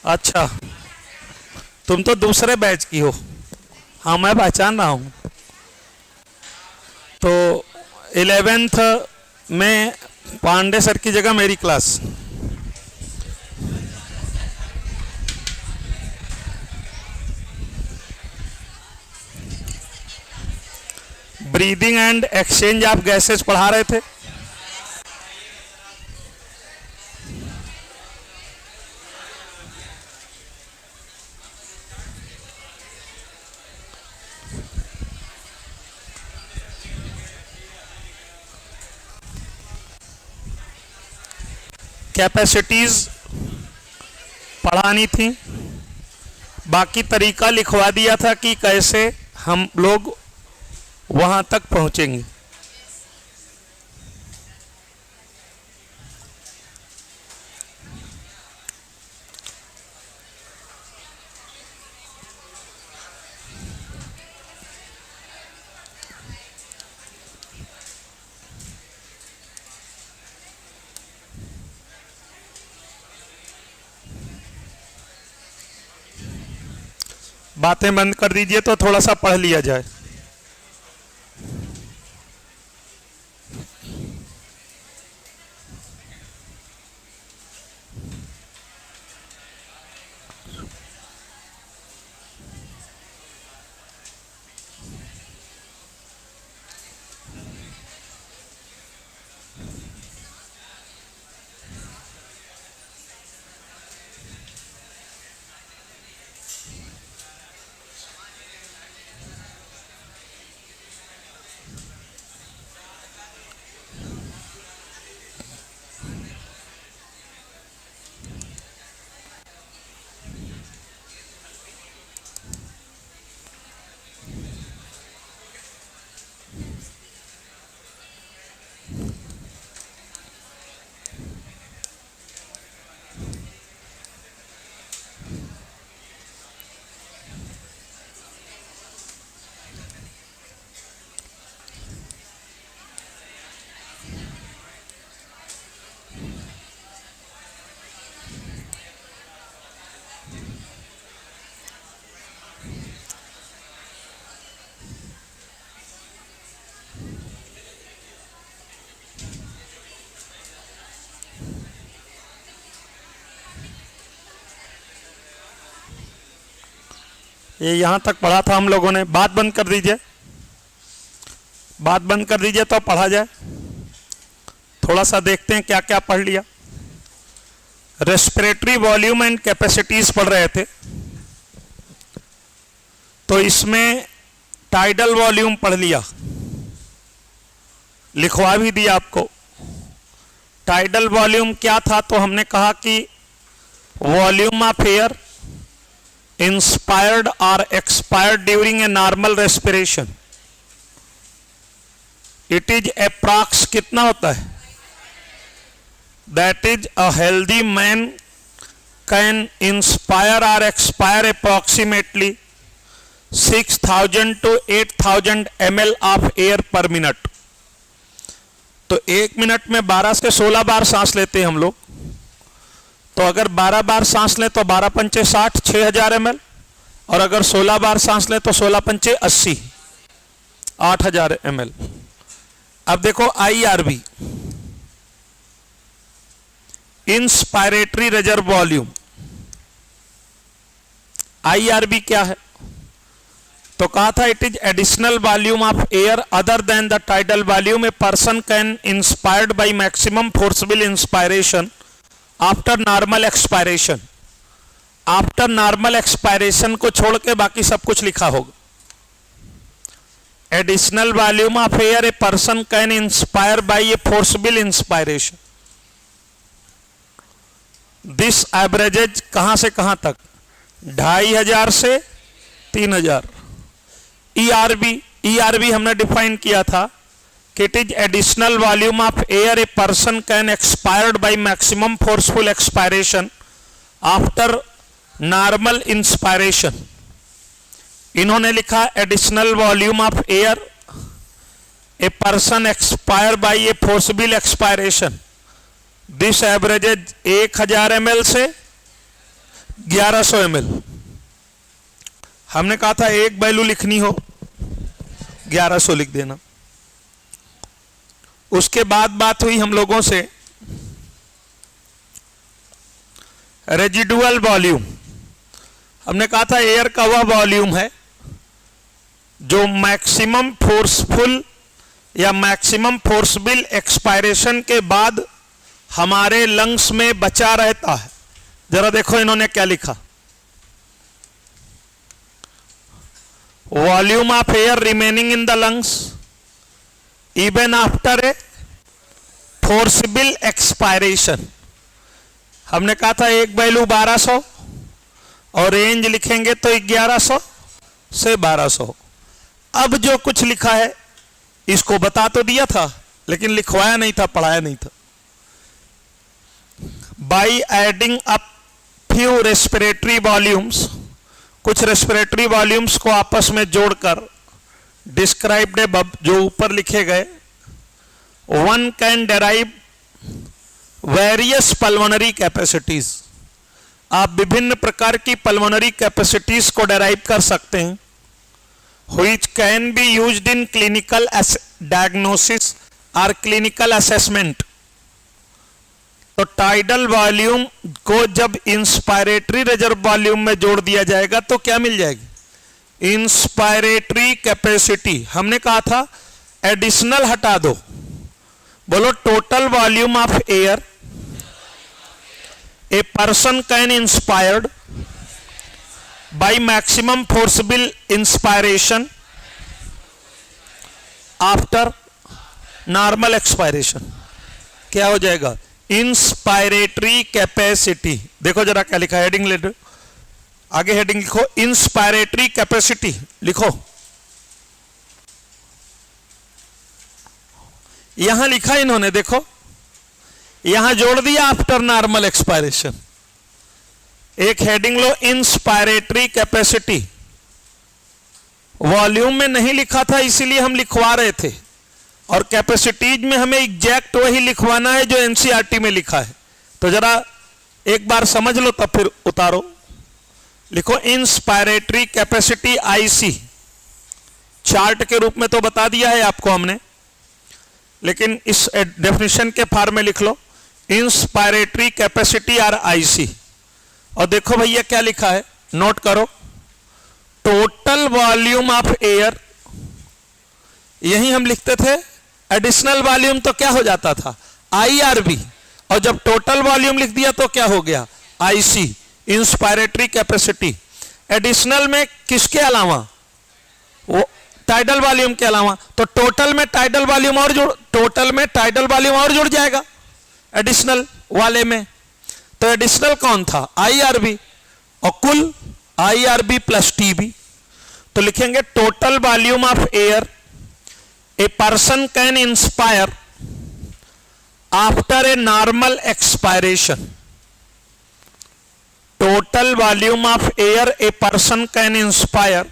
अच्छा, तुम तो दूसरे बैच की हो। हाँ, मैं पहचान रहा हूँ। तो 11th में पांडे सर की जगह मेरी class. Breathing and exchange of gases पढ़ा रहे थे। कैपेसिटीज पढ़ानी थी। बाकी तरीका लिखवा दिया था कि कैसे हम लोग वहां तक पहुंचेंगे। बातें बंद कर दीजिए तो थोड़ा सा पढ़ लिया जाए। ये यहां तक पढ़ा था हम लोगों ने। बात बंद कर दीजिए, बात बंद कर दीजिए तो पढ़ा जाए। थोड़ा सा देखते हैं क्या क्या पढ़ लिया। रेस्पिरेटरी वॉल्यूम एंड कैपेसिटीज पढ़ रहे थे, तो इसमें टाइडल वॉल्यूम पढ़ लिया, लिखवा भी दिया आपको। टाइडल वॉल्यूम क्या था? तो हमने कहा कि वॉल्यूम ऑफ एयर इंस्पायर्ड और expired during a normal respiration, it is approx कितना होता है? That is a healthy man can inspire और expire approximately 6000 to 8000 ml of air per minute. तो एक मिनट में 12 से 16 बार सांस लेते हैं हम लोग। तो अगर 12 बार सांस लें तो 12 पंचे 60, 6000 ml। और अगर 16 बार सांस लें तो 16 पंचे 80, 8000 ml। अब देखो IRV, inspiratory reserve volume. IRV क्या है? तो कहा था it is additional volume of air other than the tidal volume a person can inspired by maximum forcible inspiration after normal expiration. After normal expiration को छोड़ के बाकी सब कुछ लिखा होगा। Additional volume of air a person can inspire by a forcible inspiration. This averages कहां से कहां तक? 2500 से 3000। ERV हमने डिफाइन किया था कि it is additional volume of air a person can expired by maximum forceful expiration after normal inspiration. इन्होंने लिखा additional volume of air a person expire by a forcible expiration. This averages 1000 ml से 1100 ml। हमने कहा था एक value लिखनी हो 1100 लिख देना। उसके बाद बात हुई हम लोगों से रेजिडुअल वॉल्यूम। हमने कहा था एयर का वह वॉल्यूम है जो मैक्सिमम फोर्सफुल या मैक्सिमम फोर्सबल एक्सपायरेशन के बाद हमारे लंग्स में बचा रहता है। जरा देखो इन्होंने क्या लिखा, volume of air remaining in the lungs even after a forcible expiration. हमने कहा था एक वैल्यू 1200 और रेंज लिखेंगे तो 1100 से 1200। अब जो कुछ लिखा है इसको बता तो दिया था लेकिन लिखवाया नहीं था, पढ़ाया नहीं था। By adding up few respiratory volumes, कुछ रेस्पिरेटरी वॉल्यूम्स को आपस में जोड़कर डिस्क्राइब्ड अबव जो ऊपर लिखे गए, one can derive various pulmonary capacities. आप विभिन्न प्रकार की पल्मोनरी कैपेसिटीज को डेराइव कर सकते हैं, which can be used in clinical diagnosis और क्लिनिकल असेसमेंट। तो टाइडल वॉल्यूम को जब इंस्पायरेटरी रिजर्व वॉल्यूम में जोड़ दिया जाएगा तो क्या मिल जाएगी, इंस्पायरेटरी कैपेसिटी। हमने कहा था एडिशनल हटा दो, बोलो total volume of air a person can inspired by maximum forcible inspiration after normal expiration. क्या हो जाएगा, इंस्पायरेटरी कैपेसिटी। देखो जरा क्या लिखा है, हेडिंग ले लो, आगे हेडिंग लिखो, इंस्पायरेटरी कैपेसिटी लिखो। यहां लिखा इन्होंने, देखो यहां जोड़ दिया आफ्टर नॉर्मल एक्सपायरेशन। एक हेडिंग लो, इंस्पायरेटरी कैपेसिटी। वॉल्यूम में नहीं लिखा था इसीलिए हम लिखवा रहे थे, और कैपेसिटीज में हमें एग्जैक्ट वही लिखवाना है जो एनसीईआरटी में लिखा है। तो जरा एक बार समझ लो तब फिर उतारो। लिखो इंस्पायरेटरी कैपेसिटी आईसी। चार्ट के रूप में तो बता दिया है आपको हमने, लेकिन इस डेफिनेशन के फॉर्म में लिख लो, इंस्पायरेटरी कैपेसिटी आर आईसी। और देखो भैया क्या लिखा है, नोट करो, टोटल वॉल्यूम ऑफ एयर। यही हम लिखते थे, एडिशनल वॉल्यूम तो क्या हो जाता था, आईआरबी, और जब टोटल वॉल्यूम लिख दिया तो क्या हो गया, आईसी, इंस्पायरेटरी कैपेसिटी। एडिशनल में किसके अलावा, वो टाइडल वॉल्यूम के अलावा। तो टोटल में टाइडल वॉल्यूम और जुड़, टोटल में टाइडल वॉल्यूम और जुड़ जाएगा एडिशनल वाले में। तो एडिशनल कौन था, आईआरबी, और कुल आईआरबी प्लस टीबी। तो लिखेंगे total volume of air a person can inspire after a normal expiration. Total volume of air a person can inspire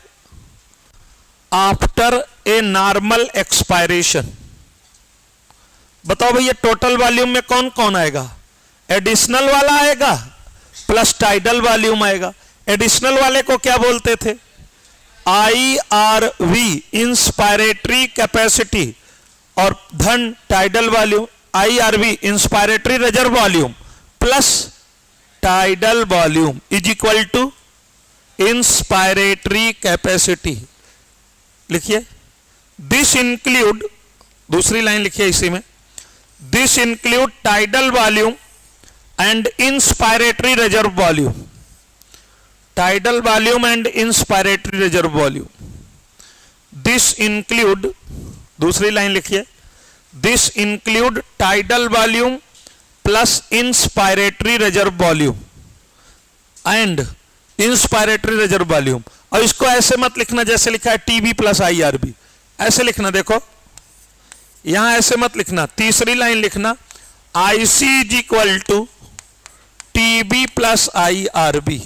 after a normal expiration. बताओ भैया टोटल वॉल्यूम में कौन कौन आएगा, एडिशनल वाला आएगा प्लस टाइडल वॉल्यूम आएगा। एडिशनल वाले को क्या बोलते थे, आईआरवी, इंस्पायरेटरी कैपेसिटी, और धन tidal volume, IRV inspiratory reserve volume plus tidal volume is equal to inspiratory capacity. लिखिए, दिस इंक्लूड, दूसरी लाइन लिखिए इसी में, this include tidal volume and inspiratory reserve volume. Tidal volume and inspiratory reserve volume. This include, दूसरी line लिखिए, this include tidal volume plus inspiratory reserve volume and inspiratory reserve volume. और इसको ऐसे मत लिखना जैसे लिखा है टीबी प्लस आईआरबी, ऐसे लिखना, देखो यहां ऐसे मत लिखना। तीसरी लाइन लिखना, IC is equal to TB plus IRB,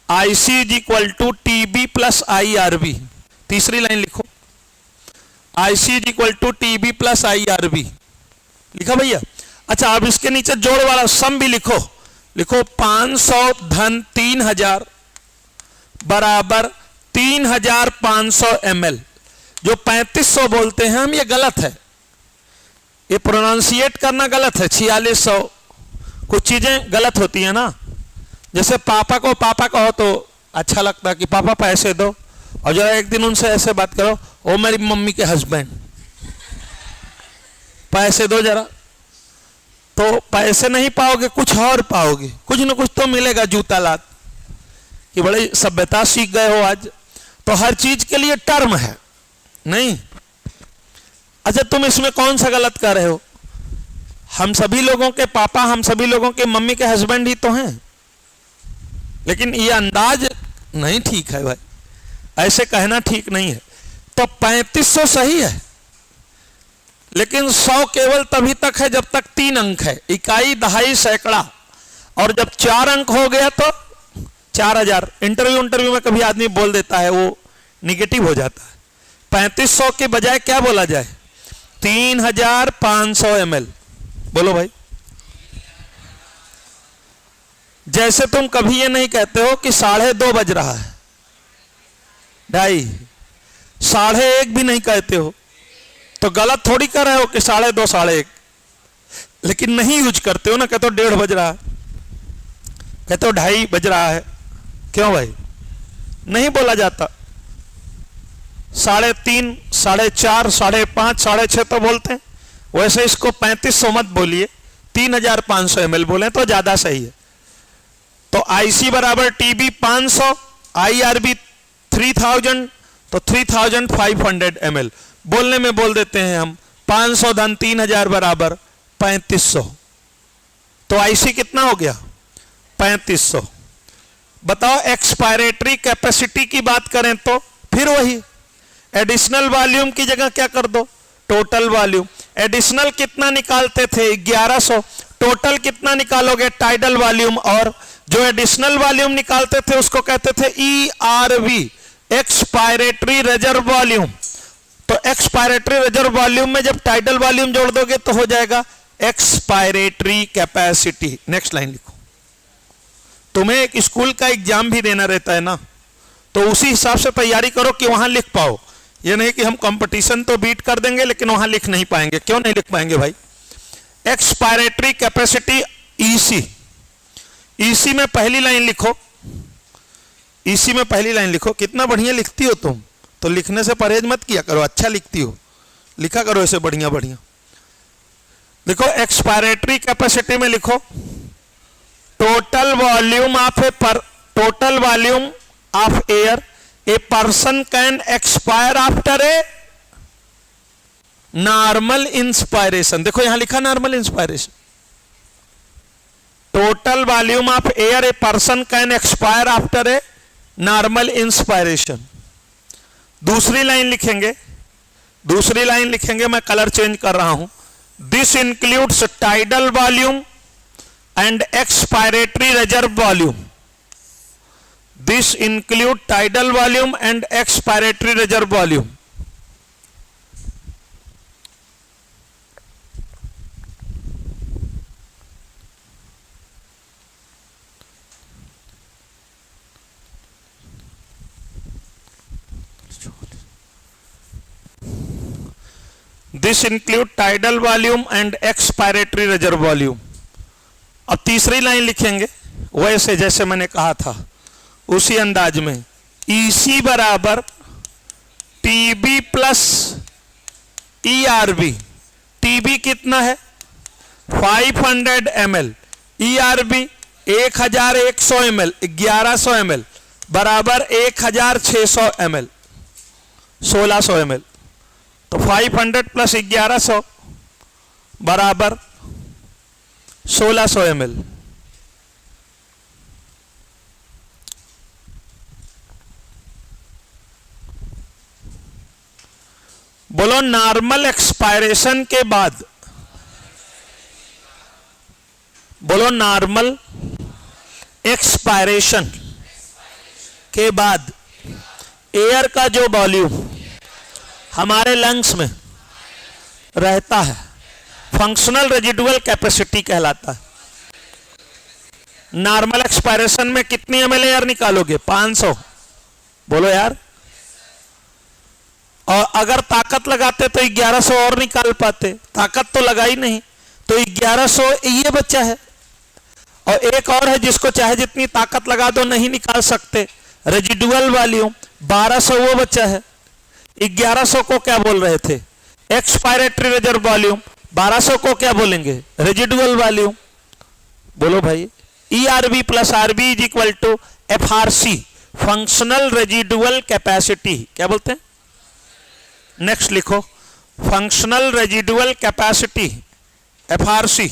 IC is equal to TB plus IRB. तीसरी लाइन लिखो, IC is equal to TB plus IRB. लिखा भैया? अच्छा, अब इसके नीचे जोड़ वाला सम भी लिखो, लिखो 500 धन 3000 बराबर 3500 ml। जो 3500 बोलते हैं हम, ये गलत है, ये प्रोनाउंसिएट करना गलत है। 4600, कुछ चीजें गलत होती है ना। जैसे पापा को पापा कहो तो अच्छा लगता है कि पापा पैसे दो, और जरा एक दिन उनसे ऐसे बात करो, ओ मेरी मम्मी के हस्बैंड पैसे दो जरा, तो पैसे नहीं पाओगे, कुछ और पाओगे, कुछ न कुछ तो मिलेगा, जूता लात कि बड़ी सभ्यता सीख गए हो आज। तो हर चीज के लिए टर्म है नहीं। अच्छा, तुम इसमें कौन सा गलत कर रहे हो? हम सभी लोगों के पापा, हम सभी लोगों के मम्मी के हस्बैंड ही तो हैं, लेकिन ये अंदाज नहीं ठीक है भाई, ऐसे कहना ठीक नहीं है। तो 3500 सही है, लेकिन 100 केवल तभी तक है जब तक 3 अंक है, इकाई, दहाई, सैकड़ा, और जब 4 अंक हो गया तो 4000। इंटरव्यू में कभी आदमी बोल देता है, वो निगेटिव हो जाता है। 3500 के बजाय क्या बोला जाए? 3500 ml। बोलो भाई। जैसे तुम कभी ये नहीं कहते हो कि 2:30 बज रहा है, 2:30, 1:30 भी नहीं कहते हो, तो गलत थोड़ी कर रहे हो कि 2:30, 1:30, लेकिन नहीं यूज करते हो ना। कहते हो 1:30 बज रहा है, कहते हो 2:30 बज रहा है। क्यों भाई? नहीं बोला जाता। 3:30, 4:30, 5:30, 6:30 तो बोलते हैं। वैसे इसको 3500 मत बोलिए, 3500 ml बोले तो ज्यादा सही है। तो IC बराबर TB 500, IRB 3000, तो 3500 ml बोलने में बोल देते हैं हम। 500 धन 3000 बराबर 3500। तो IC कितना हो गया? 3500। बताओ, एक्सपायरेटरी कैपेसिटी की बात करें तो फिर वही एडिशनल वॉल्यूम की जगह क्या कर दो? Total volume. एडिशनल कितना निकालते थे? 1100। टोटल कितना निकालोगे? Tidal volume. और जो एडिशनल वॉल्यूम निकालते थे उसको कहते थे ERV, एक्सपायरेटरी रिजर्व वॉल्यूम। तो एक्सपायरेटरी रिजर्व वॉल्यूम में जब टाइडल वॉल्यूम जोड़ दोगे तो हो जाएगा एक्सपायरेटरी कैपेसिटी। नेक्स्ट लाइन लिखो। तुम्हें एक स्कूल का एग्जाम भी देना रहता है ना, तो उसी हिसाब से तैयारी करो कि वहां लिख पाओ। ये नहीं कि हम कंपटीशन तो बीट कर देंगे लेकिन वहां लिख नहीं पाएंगे। क्यों नहीं लिख पाएंगे भाई? Expiratory capacity EC। EC में पहली लाइन लिखो, EC में पहली लाइन लिखो। कितना बढ़िया लिखती हो तुम, तो लिखने से परहेज मत किया करो, अच्छा लिखती हो, लिखा करो ऐसे बढ़िया बढ़िया। देखो, एक्सपायरेटरी कैपेसिटी में लिखो total volume of air a person can expire after a normal inspiration. देखो यहां लिखा normal inspiration. Total volume of air a person can expire after a normal inspiration. दूसरी लाइन लिखेंगे, मैं कलर चेंज कर रहा हूं। This includes tidal volume and expiratory reserve volume. This include tidal volume and expiratory reserve volume. This include tidal volume and expiratory reserve volume. अब तीसरी line लिखेंगे वैसे जैसे मैंने कहा था उसी अंदाज में। EC बराबर TB प्लस ERB। TB कितना है? 500 ml। ERB 1100 ml, 1100 ml बराबर 1600 ml, 1600 ml। तो 500 प्लस 1100 बराबर 1600 ml। बोलो, नॉर्मल एक्सपायरेशन के बाद, बोलो नॉर्मल एक्सपायरेशन के बाद एयर का जो वॉल्यूम हमारे लंग्स में रहता है फंक्शनल रेजिडुअल कैपेसिटी कहलाता है। नॉर्मल एक्सपायरेशन में कितनी एमएल एयर निकालोगे? 500। बोलो यार। और अगर ताकत लगाते तो 1100 और निकाल पाते, ताकत तो लगाई नहीं, तो 1100 ये बच्चा है। और एक और है जिसको चाहे जितनी ताकत लगा दो नहीं निकाल सकते, रेजिडुअल वॉल्यूम 1200 वो बच्चा है। 1100 को क्या बोल रहे थे? Expiratory reserve volume. 1200 को क्या बोलेंगे? Residual volume. बोलो भाई। ERV प्लस RV is equal to FRC, functional residual capacity. क्या बोलते हैं? नेक्स्ट लिखो, functional residual capacity FRC।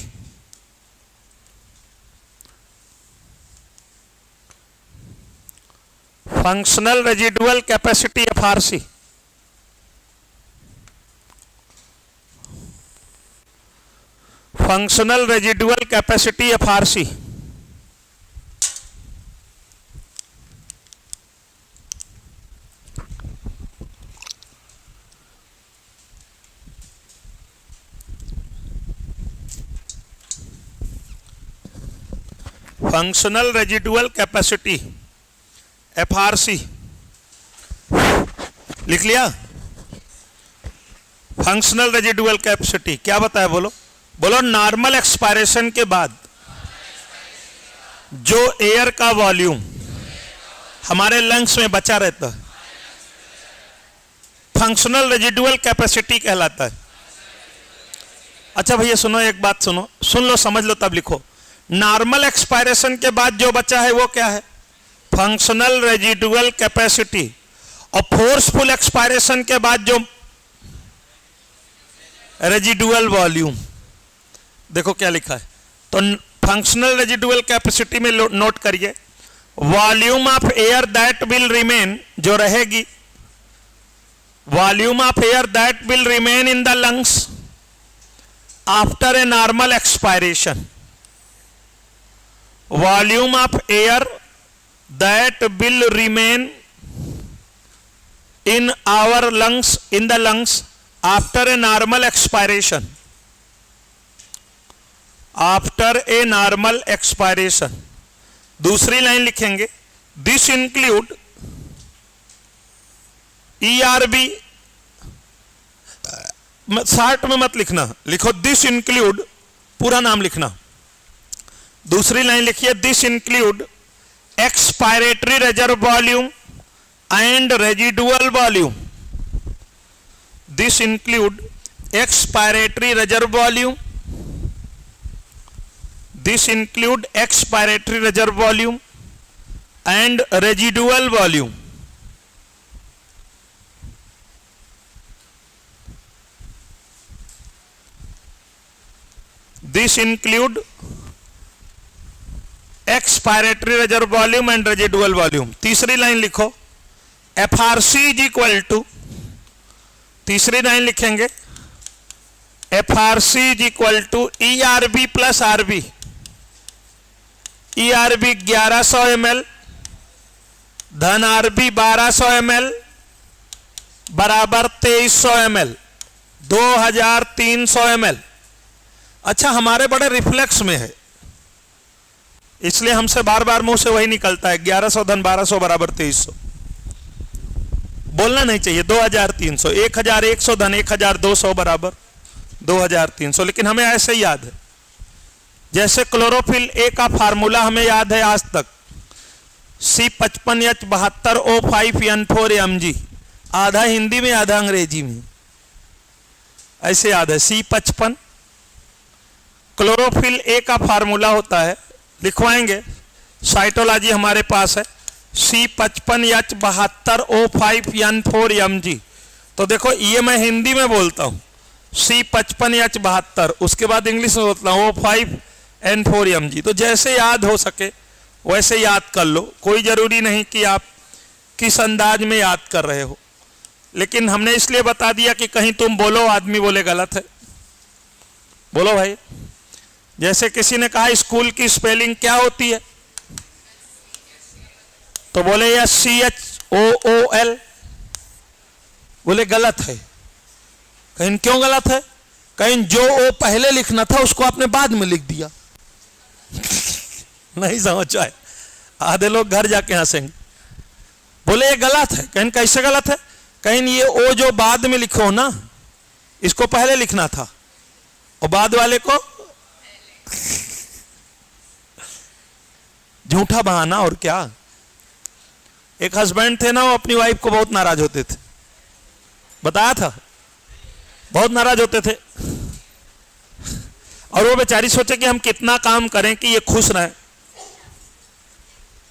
Functional residual capacity FRC। Functional residual capacity FRC। Functional residual capacity FRC लिख लिया। फंक्शनल रेजिडुअल कैपेसिटी क्या बताया? बोलो बोलो। नॉर्मल एक्सपायरेशन के बाद जो एयर का वॉल्यूम हमारे लंग्स में बचा रहता है, फंक्शनल रेजिडुअल कैपेसिटी कहलाता है। अच्छा भैया सुनो, एक बात सुनो, सुन लो, समझ लो, तब लिखो। नॉर्मल एक्सपायरेशन के बाद जो बचा है वो क्या है? Functional residual capacity. और फोर्सफुल एक्सपायरेशन के बाद जो रेजिडुअल वॉल्यूम, देखो क्या लिखा है। तो फंक्शनल रेजिडुअल कैपेसिटी में नोट करिए, volume of air that will remain, जो रहेगी, volume of air that will remain in the lungs after a normal expiration. Volume of air that will remain in our lungs, in the lungs after a normal expiration, after a normal expiration। दूसरी line लिखेंगे, this include ERB, short में मत लिखना, लिखो this include, पूरा नाम लिखना। दूसरी लाइन लिखिए, this include expiratory reserve volume and residual volume। This include expiratory reserve volume, this include expiratory reserve volume and residual volume। This include expiratory reserve volume and residual volume। तीसरी line लिखो, FRC is equal to, तीसरी line लिखेंगे, FRC is equal to ERB plus RB। ERB 1100 ml धन RB 1200 ml बराबर 2300 ml, 2300 ml। अच्छा, हमारे बड़े reflex में है, इसलिए हमसे बार बार मुंह से वही निकलता है, 1100 धन 1200 बराबर 2300। बोलना नहीं चाहिए 2300, 1100 धन 1200 बराबर 2300, लेकिन हमें ऐसे ही याद है। जैसे क्लोरोफिल ए का फार्मूला हमें याद है आज तक, C55H72O5N4Mg, आधा हिंदी में आधा अंग्रेजी में, ऐसे याद है। C55 क्लोरोफिल ए का फार्मूला होता है, लिखवाएंगे, साइटोलॉजी हमारे पास है, C55H72O5N4Mg। तो देखो ये मैं हिंदी में बोलता हूँ C55H72, उसके बाद इंग्लिश में बोलता हूँ O5N4Mg। तो जैसे याद हो सके वैसे याद कर लो, कोई जरूरी नहीं कि आप किस अंदाज में याद कर रहे हो, लेकिन हमने इसलिए बता दिया कि कहीं तुम बोलो आदमी बोले गलत है। बोलो भाई। जैसे किसी ने कहा स्कूल की स्पेलिंग क्या होती है, तो बोले या SCHOOL, बोले गलत है। कहीं क्यों गलत है? कहीं जो ओ पहले लिखना था उसको आपने बाद में लिख दिया। नहीं समझ आए, आधे लोग घर जाके हंसेंगे, बोले ये गलत है। कहीं कैसे गलत है? कहीं ये ओ जो बाद में लिखो ना, इसको पहले लिखना था और बाद वाले को झूठा बहाना और क्या। एक हस्बैंड थे ना, वो अपनी वाइफ को बहुत नाराज होते थे, बताया था, बहुत नाराज होते थे। और वो बेचारी सोचे कि हम कितना काम करें कि ये खुश रहे।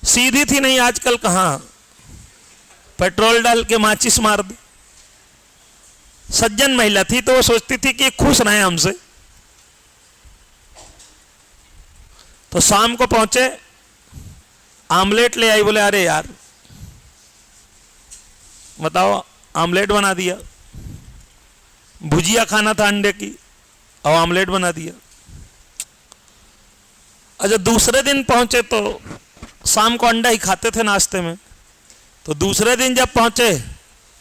सीधी थी नहीं, आजकल कहां पेट्रोल डाल के माचिस मार दे। सज्जन महिला थी तो वो सोचती थी कि खुश रहे हमसे। तो शाम को पहुंचे, आमलेट ले आई, बोले अरे यार बताओ, आमलेट बना दिया। भुजिया खाना था अंडे की और आमलेट बना दिया। अच्छा दूसरे दिन पहुंचे तो शाम को अंडा ही खाते थे नाश्ते में, तो दूसरे दिन जब पहुंचे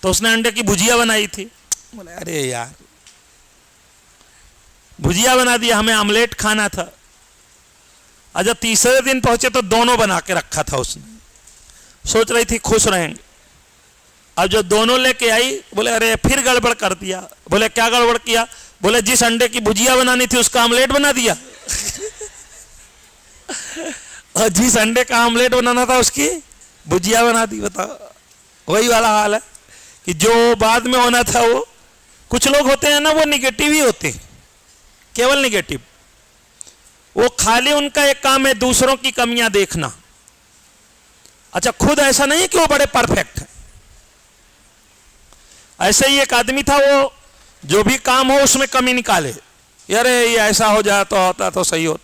तो उसने अंडे की भुजिया बनाई थी। बोले अरे यार भुजिया बना दिया, हमें आमलेट खाना था। अच्छा तीसरे दिन पहुंचे तो दोनों बना के रखा था उसने, सोच रही थी खुश रहेंगे। अब जो दोनों लेके आई, बोले अरे फिर गड़बड़ कर दिया। बोले क्या गड़बड़ किया? बोले जिस अंडे की भुजिया बनानी थी उसका आमलेट बना दिया और जिस अंडे का आमलेट बनाना था उसकी भुजिया बना दी। बताओ वही वाला हाल है कि जो बाद में होना था वो, कुछ लोग होते हैं ना वो निगेटिव ही होते हैं, केवल निगेटिव। वो खाली उनका एक काम है दूसरों की कमियां देखना। अच्छा खुद ऐसा नहीं है कि वो बड़े परफेक्ट हैं। ऐसे ही एक आदमी था, वो जो भी काम हो उसमें कमी निकाले, यार ये ऐसा हो जाए तो होता तो सही होता,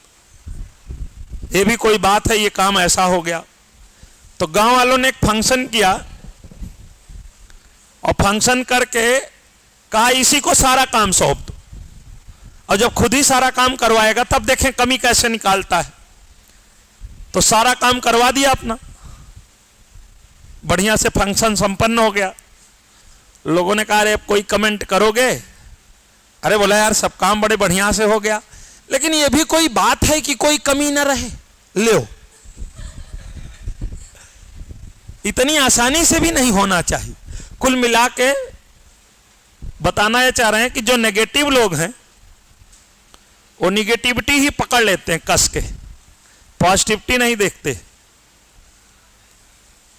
ये भी कोई बात है, ये काम ऐसा हो गया। तो गांव वालों ने एक फंक्शन किया और फंक्शन करके कहा इसी को सारा काम सौंप दो, और जब खुद ही सारा काम करवाएगा तब देखें कमी कैसे निकालता है। तो सारा काम करवा दिया अपना, बढ़िया से फंक्शन संपन्न हो गया। लोगों ने कहा अरे कोई कमेंट करोगे? अरे बोला यार सब काम बड़े बढ़िया से हो गया, लेकिन ये भी कोई बात है कि कोई कमी ना रहे? लो, इतनी आसानी से भी नहीं होना चाहिए। कुल मिला के बताना ये चाह रहे हैं कि जो नेगेटिव लोग हैं वो निगेटिविटी ही पकड़ लेते हैं कस के, पॉजिटिविटी नहीं देखते।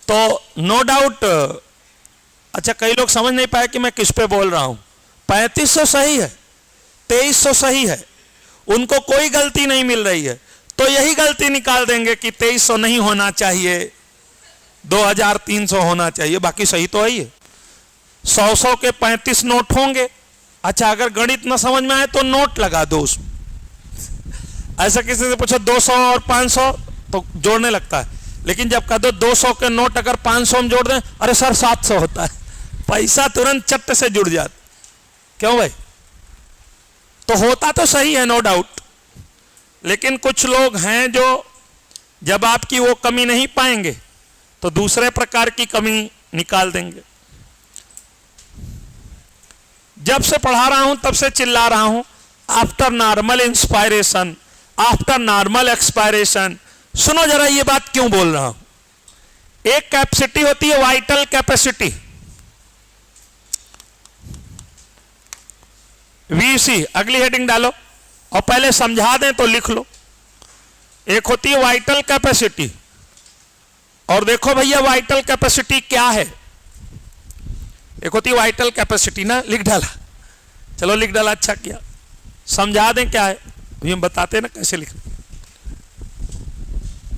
तो नो डाउट, अच्छा कई लोग समझ नहीं पाए कि मैं किस पे बोल रहा हूं। 3500 सही है, 2300 सही है, उनको कोई गलती नहीं मिल रही है, तो यही गलती निकाल देंगे कि 2300 नहीं होना चाहिए, 2300 होना चाहिए, बाकी सही तो है ही है। 100 के 35 नोट होंगे। अच्छा अगर गणित ना समझ में आए तो नोट लगा दो उसमें। ऐसा किसी से पूछो 200 और 500 तो जोड़ने लगता है, लेकिन जब कह दो 200 के नोट अगर 500 में जोड़ दें, अरे सर 700 होता है, पैसा तुरंत चट्ट से जुड़ जाता। क्यों भाई? तो होता तो सही है नो डाउट, लेकिन कुछ लोग हैं जो जब आपकी वो कमी नहीं पाएंगे तो दूसरे प्रकार की कमी निकाल देंगे। जब से पढ़ा रहा हूं तब से चिल्ला रहा हूं, after normal inspiration, after normal expiration. सुनो जरा ये बात क्यों बोल रहा हूं। एक कैपेसिटी होती है वाइटल कैपेसिटी, वीसी, अगली हेडिंग डालो और पहले समझा दें तो लिख लो। एक होती है वाइटल कैपेसिटी, और देखो भैया वाइटल कैपेसिटी क्या है। एक होती है वाइटल कैपेसिटी ना, लिख डाला, चलो लिख डाला, अच्छा किया। समझा दें क्या है, अभी हम बताते हैं ना कैसे लिख।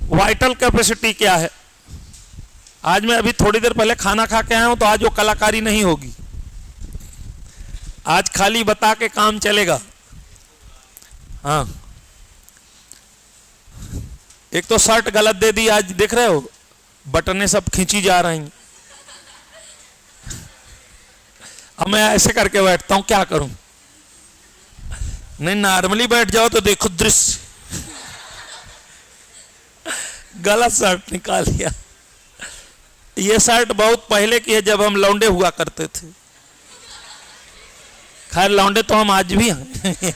वाइटल कैपेसिटी क्या है? आज मैं अभी थोड़ी देर पहले खाना खा के आया हूं, तो आज वो कलाकारी नहीं होगी, आज खाली बता के काम चलेगा। हाँ, एक तो शर्ट गलत दे दी आज, देख रहे हो बटनें सब खींची जा रही हैं। अब मैं ऐसे करके बैठता हूं, क्या करूं? नहीं नॉर्मली बैठ जाओ तो देखो दृश्य, गलत शर्ट निकाल लिया। ये शर्ट बहुत पहले की है, जब हम लौंडे हुआ करते थे। खैर लौंडे तो हम आज भी हैं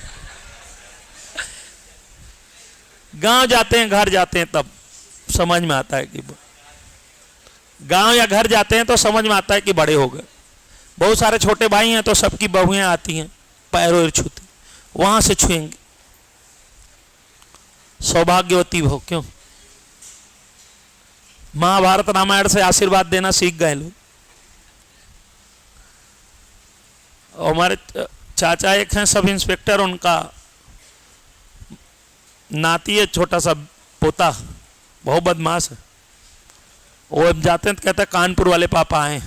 गांव जाते हैं, घर जाते हैं, तब समझ में आता है कि गांव या घर जाते हैं तो समझ में आता है कि बड़े हो गए। बहुत सारे छोटे भाई हैं तो सबकी बहुएं आती हैं, पैरों छूती, वहां से छुएंगे। सौभाग्यवती भो, क्यों? महाभारत रामायण से आशीर्वाद देना सीख गए लोग। हमारे चाचा एक हैं सब इंस्पेक्टर, उनका नाती है, छोटा सा पोता, बहुत बदमाश है। वो जाते हैं तो कहते हैं कानपुर वाले पापा आए,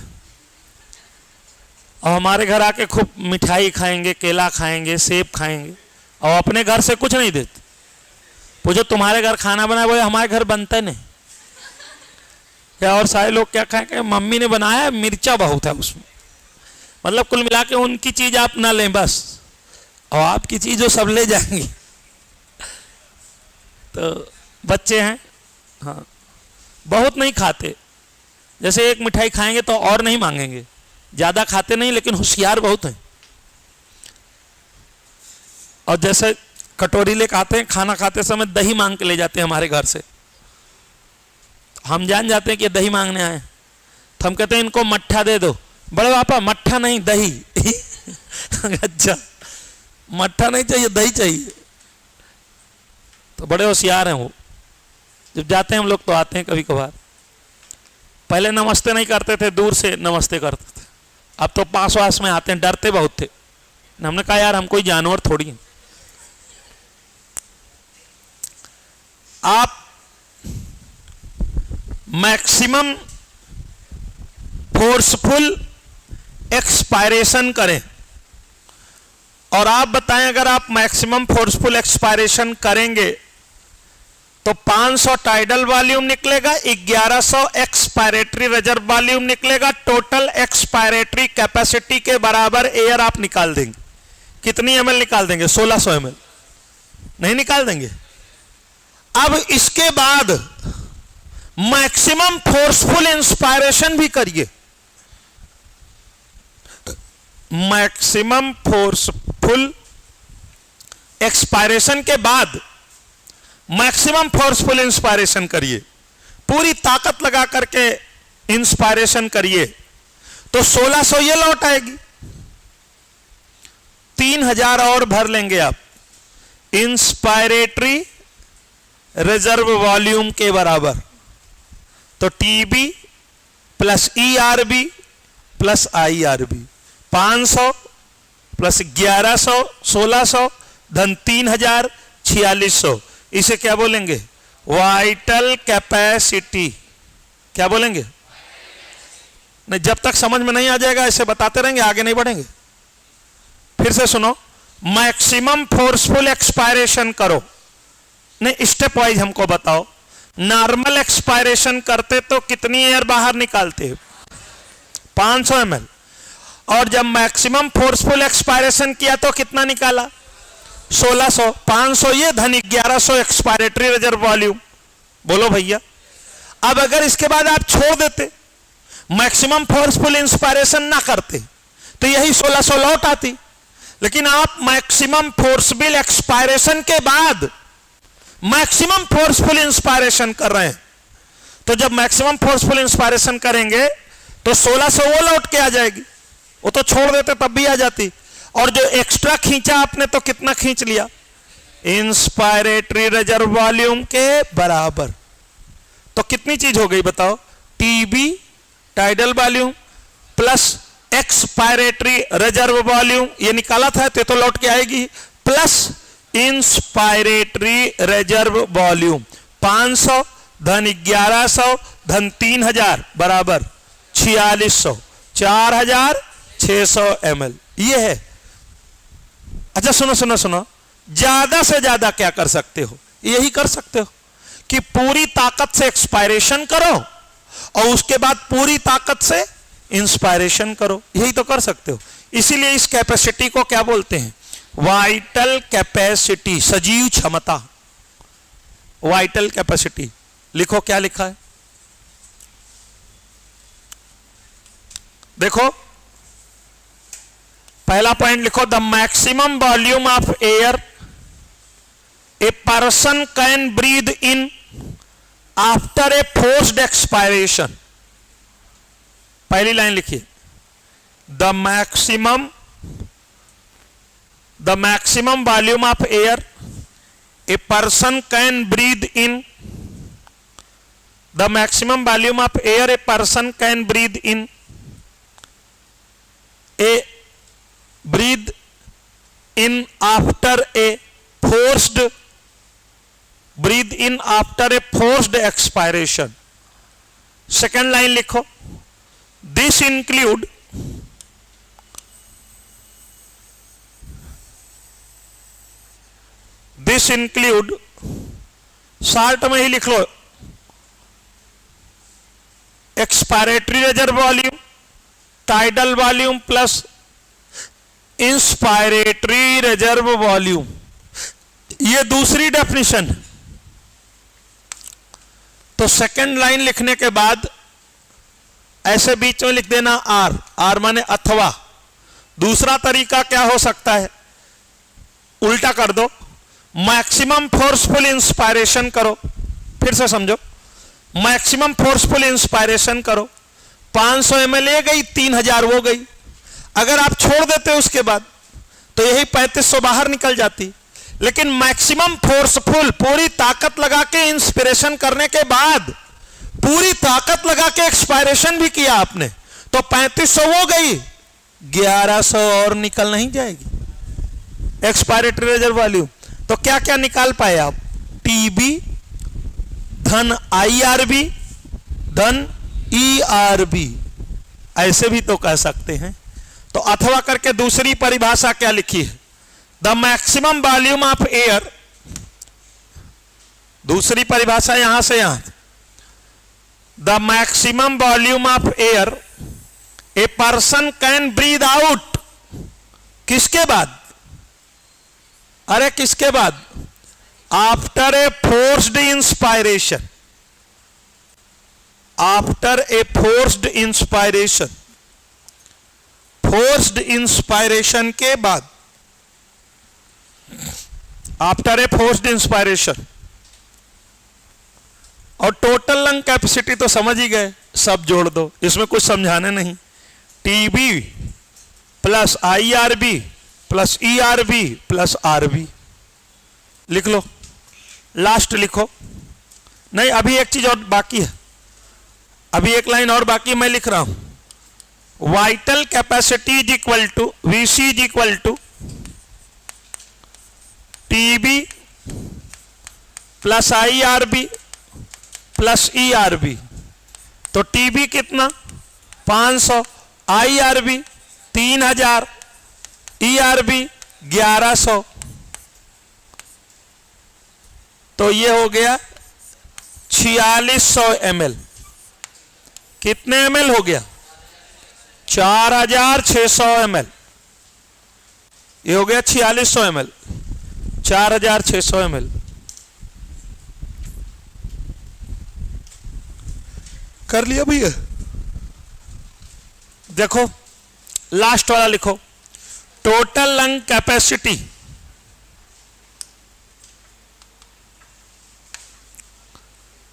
और हमारे घर आके खूब मिठाई खाएंगे, केला खाएंगे, सेब खाएंगे, और अपने घर से कुछ नहीं देते। पूछो तुम्हारे घर खाना बना? बोले हमारे घर बनता नहीं। क्या और सारे लोग क्या खाएंगे? मम्मी ने बनाया, मिर्चा बहुत है उसमें। मतलब कुल मिला के उनकी चीज आप ना लें बस, और आपकी चीज वो सब ले जाएंगे। तो बच्चे हैं, हाँ, बहुत नहीं खाते। जैसे एक मिठाई खाएंगे तो और नहीं मांगेंगे, ज्यादा खाते नहीं, लेकिन होशियार बहुत हैं। और जैसे कटोरी लेकर आते हैं, खाना खाते समय दही मांग के ले जाते हैं हमारे घर से। हम जान जाते हैं कि दही मांगने आए, तो हम कहते हैं इनको मट्ठा दे दो। बड़े पापा मट्ठा नहीं, दही। अच्छा, मट्ठा नहीं चाहिए, दही चाहिए। तो बड़े होशियार हैं वो। जब जाते हैं हम लोग तो आते हैं कभी कभार। पहले नमस्ते नहीं करते थे, दूर से नमस्ते करते थे। अब तो पास वास में आते हैं, डरते बहुत थे। हमने कहा यार हम कोई जानवर थोड़ी हैं। आप मैक्सिमम फोर्सफुल एक्सपायरेशन करें, और आप बताएं अगर आप मैक्सिमम फोर्सफुल एक्सपायरेशन करेंगे तो 500 टाइडल वॉल्यूम निकलेगा, 1100 एक्सपायरेटरी रिजर्व वॉल्यूम निकलेगा। टोटल एक्सपायरेटरी कैपेसिटी के बराबर एयर आप निकाल देंगे। कितनी एमएल निकाल देंगे? 1600 एमएल नहीं निकाल देंगे। अब इसके बाद मैक्सिमम फोर्सफुल इंस्पायरेशन भी करिए। मैक्सिमम फोर्सफुल एक्सपायरेशन के बाद मैक्सिमम फोर्सफुल इंस्पायरेशन करिए, पूरी ताकत लगा करके इंस्पायरेशन करिए, तो 1600 ये लौट आएगी। 3000 और भर लेंगे आप इंस्पायरेटरी रिजर्व वॉल्यूम के बराबर। तो TB plus ERB plus IRB, 500 plus 1100 1600 धन 3000 4600। इसे क्या बोलेंगे? Vital capacity. क्या बोलेंगे? नहीं, जब तक समझ में नहीं आ जाएगा ऐसे बताते रहेंगे, आगे नहीं बढ़ेंगे। फिर से सुनो, मैक्सिमम फोर्सफुल एक्सपायरेशन करो। नहीं, स्टेप वाइज हमको बताओ। नॉर्मल एक्सपायरेशन करते तो कितनी एयर बाहर निकालते हो? 500 ml। और जब मैक्सिमम फोर्सफुल एक्सपायरेशन किया तो कितना निकाला? 1600। 500 ये धन 1100 एक्सपायरेटरी रिजर्व वॉल्यूम। बोलो भैया, अब अगर इसके बाद आप छोड़ देते, मैक्सिमम फोर्सफुल इंस्पायरेशन ना करते, तो यही 1600 लौट आती। लेकिन आप मैक्सिमम फोर्सफुल एक्सपायरेशन के बाद मैक्सिमम फोर्सफुल इंस्पायरेशन कर रहे हैं, तो जब मैक्सिमम फोर्सफुल इंस्पायरेशन करेंगे तो 1600 वो लौट के आ जाएगी। वो तो छोड़ देते तब भी आ जाती। और जो एक्स्ट्रा खींचा आपने तो कितना खींच लिया? इंस्पायरेटरी रिजर्व वॉल्यूम के बराबर। तो कितनी चीज हो गई बताओ? TB tidal volume plus expiratory reserve volume, ये निकाला था तो लौट के आएगी, प्लस इंस्पायरेटरी रिजर्व वॉल्यूम 500 धन 1100 धन 3000 बराबर 4600, 4600 ml। ये है। अच्छा सुनो सुनो सुनो, ज्यादा से ज्यादा क्या कर सकते हो? यही कर सकते हो कि पूरी ताकत से एक्सपायरेशन करो और उसके बाद पूरी ताकत से इंस्पायरेशन करो। यही तो कर सकते हो। इसीलिए इस कैपेसिटी को क्या बोलते हैं? वाइटल कैपेसिटी, सजीव क्षमता। वाइटल कैपेसिटी लिखो, क्या लिखा है देखो। पहला पॉइंट लिखो, the maximum volume of air a person can breathe in after a forced expiration, पहली लाइन लिखिए, the maximum volume of air a person can breathe in, the maximum volume of air a person can breathe in, a breathe in after a forced, breathe in after a forced expiration. Second line लिखो, this include, this include, short में ही लिख लो, expiratory reserve volume, tidal volume plus inspiratory reserve volume, ये दूसरी definition. तो second line लिखने के बाद ऐसे बीच में लिख देना आर, आर माने अथवा। दूसरा तरीका क्या हो सकता है, उल्टा कर दो, मैक्सिमम फोर्सफुल इंस्पायरेशन करो, फिर से समझो, मैक्सिमम फोर्सफुल इंस्पायरेशन करो, 500 ml ले गई, 3000 वो गई। अगर आप छोड़ देते उसके बाद तो यही 3500 बाहर निकल जाती, लेकिन मैक्सिमम फोर्सफुल, पूरी ताकत लगा के इंस्पिरेशन करने के बाद पूरी ताकत लगा के एक्सपायरेशन भी किया आपने, तो 3500 वो गई, 1100 और निकल नहीं जाएगी एक्सपायरेटरी रिजर्व वॉल्यूम। तो क्या क्या निकाल पाए आप, टीबी धन आईआरबी धन ईआरबी, ऐसे भी तो कह सकते हैं। तो अथवा करके दूसरी परिभाषा क्या लिखी है, the maximum volume of air, दूसरी परिभाषा यहां से यहां, the maximum volume of air a person can breathe out, किसके बाद, अरे किसके बाद, after a forced inspiration, after a forced inspiration, forced inspiration के बाद, आफ्टर ए फोर्स्ड इंस्पायरेशन। और टोटल लंग कैपेसिटी तो समझ ही गए, सब जोड़ दो, इसमें कुछ समझाने नहीं, TB plus IRB plus ERB plus RB, लिख लो, लास्ट लिखो। नहीं, अभी एक चीज और बाकी है, अभी एक लाइन और बाकी, मैं लिख रहा हूं, vital capacity is equal to VC is equal to TB plus IRB plus ERB. तो टीबी कितना 500, आईआरबी 3000, ईआरबी 1100, तो ये हो गया 4600 ml। कितने ml हो गया, 4600 ml, ये हो गया 4600 ml, 4600 ml। कर लिया भैया, देखो लास्ट वाला लिखो, total lung capacity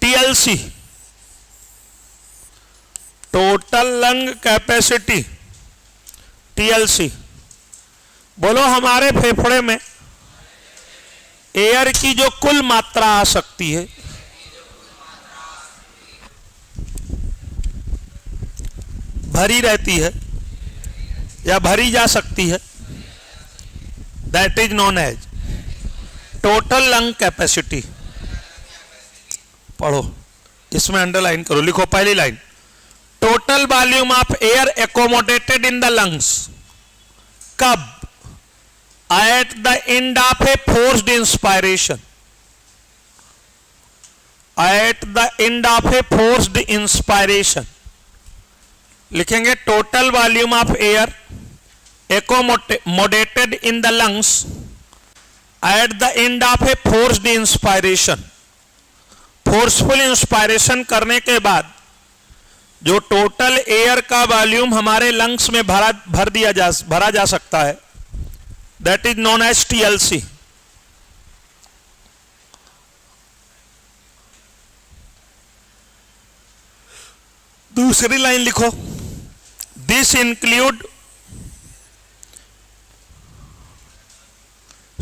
TLC, total lung capacity TLC. बोलो हमारे फेफड़े में एयर की जो कुल मात्रा आ सकती है, भरी रहती है या भरी जा सकती है, that is known as total lung capacity. पढ़ो, इसमें अंडरलाइन करो, लिखो पहली line, total volume of air accommodated in the lungs, कब, at the end of a forced inspiration, at the end of a forced inspiration. लिखेंगे total volume of air accommodated in the lungs at the end of a forced inspiration. Forceful inspiration करने के बाद जो total air का volume हमारे lungs में भरा जा सकता है, that is known as TLC. दूसरी लाइन लिखो, दिस इंक्लूड,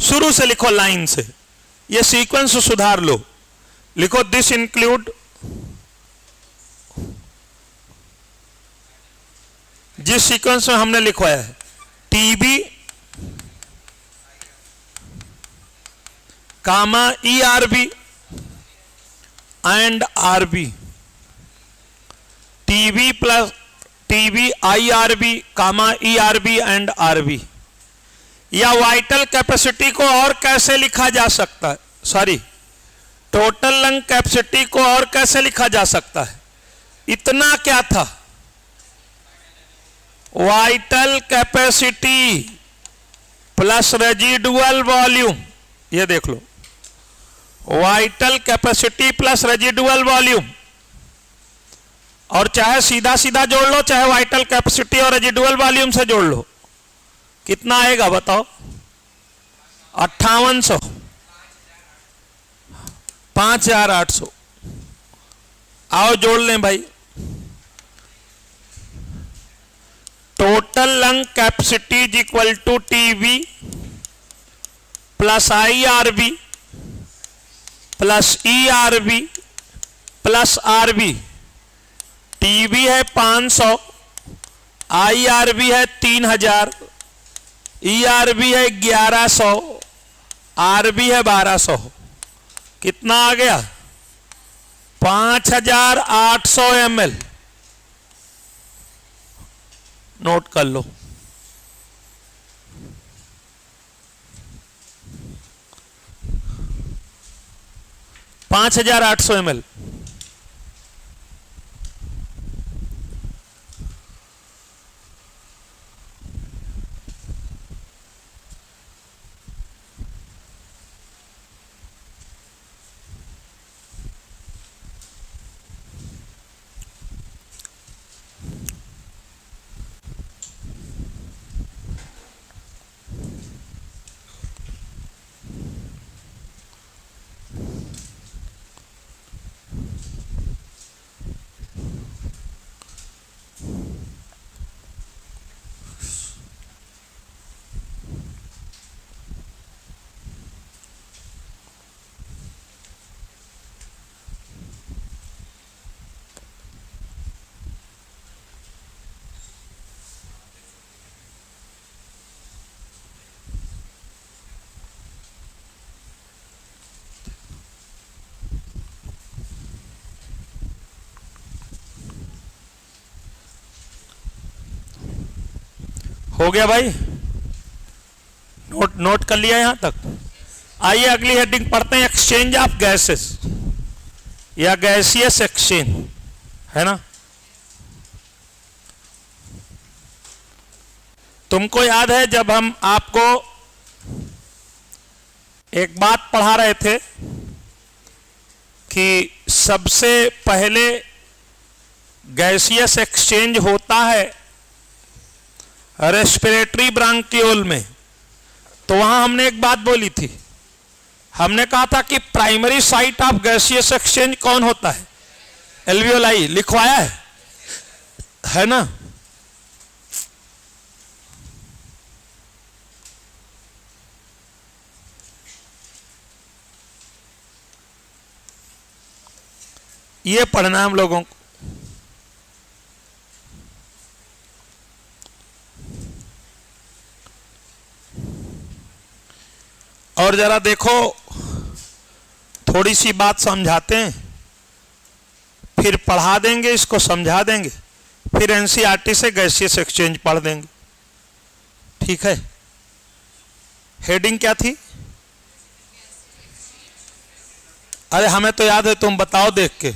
शुरू से लिखो लाइन से, ये सीक्वेंस सुधार लो, लिखो दिस इंक्लूड, जिस सीक्वेंस में हमने लिखवाया है, TB comma ERB and RB, TB plus TB IRB comma ERB and RB. या वाइटल कैपेसिटी को और कैसे लिखा जा सकता है, सॉरी, टोटल लंग कैपेसिटी को और कैसे लिखा जा सकता है, इतना क्या था, vital capacity plus residual volume, ये देख लो, vital capacity plus residual volume, और चाहे सीधा सीधा जोड़ लो, चाहे वाइटल कैपेसिटी और रेजिडुअल वॉल्यूम से जोड़ लो, कितना आएगा बताओ, 5800, 5800। आओ जोड़ लें भाई, total lung capacity is equal to TV plus IRB plus ERB plus RB. TV है 500, आईआरबी है 3000, ईआरबी है 1100, आरबी है 1200। कितना आ गया, 5800 ml। नोट कर लो, $5800 हो गया भाई, नोट कर लिया यहां तक। आइए अगली हेडिंग पढ़ते हैं, एक्सचेंज ऑफ गैसेस या गैसियस एक्सचेंज, है ना। तुमको याद है जब हम आपको एक बात पढ़ा रहे थे कि सबसे पहले गैसियस एक्सचेंज होता है रेस्पिरेटरी ब्रांकियोल में, तो वहां हमने एक बात बोली थी, हमने कहा था कि primary site of gaseous exchange कौन होता है, एल्वियोलाई। लिखवाया है ना। ये पढ़ना हम लोगों को। और जरा देखो, थोड़ी सी बात समझाते हैं, फिर पढ़ा देंगे, इसको समझा देंगे, फिर एनसीईआरटी से गैसियस एक्सचेंज पढ़ देंगे, ठीक है। हेडिंग क्या थी, अरे हमें तो याद है, तुम बताओ देख के।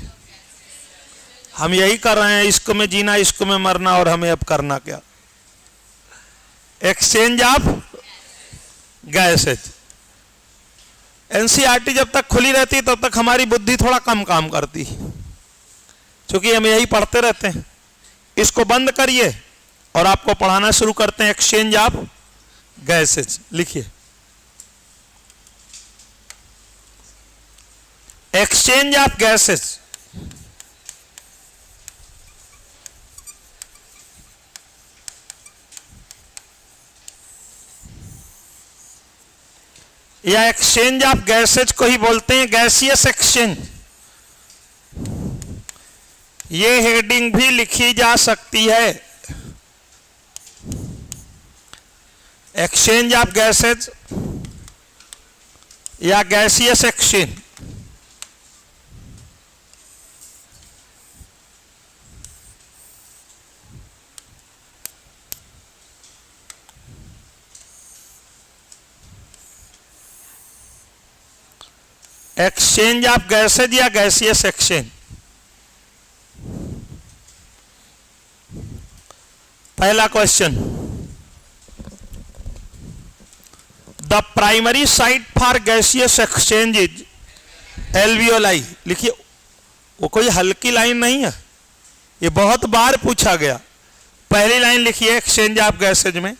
हम यही कर रहे हैं, इश्क में जीना इश्क में मरना, और हमें अब करना क्या, एक्सचेंज ऑफ गैसेज। एनसीईआरटी जब तक खुली रहती तब तक हमारी बुद्धि थोड़ा कम काम करती, क्योंकि हम यही पढ़ते रहते हैं। इसको बंद करिए और आपको पढ़ाना शुरू करते हैं, एक्सचेंज ऑफ गैसेज। लिखिए, एक्सचेंज ऑफ गैसेज या एक्सचेंज ऑफ गैसेज को ही बोलते हैं गैसियस एक्सचेंज। ये हेडिंग भी लिखी जा सकती है, एक्सचेंज ऑफ गैसेज या gaseous exchange. Exchange of gases या गैसियस एक्सचेंज। पहला question, the primary site for gaseous exchange is alveoli. लिखिए, वो कोई हल्की लाइन नहीं है, ये बहुत बार पूछा गया। पहली लाइन लिखिए एक्सचेंज ऑफ गैसेज में,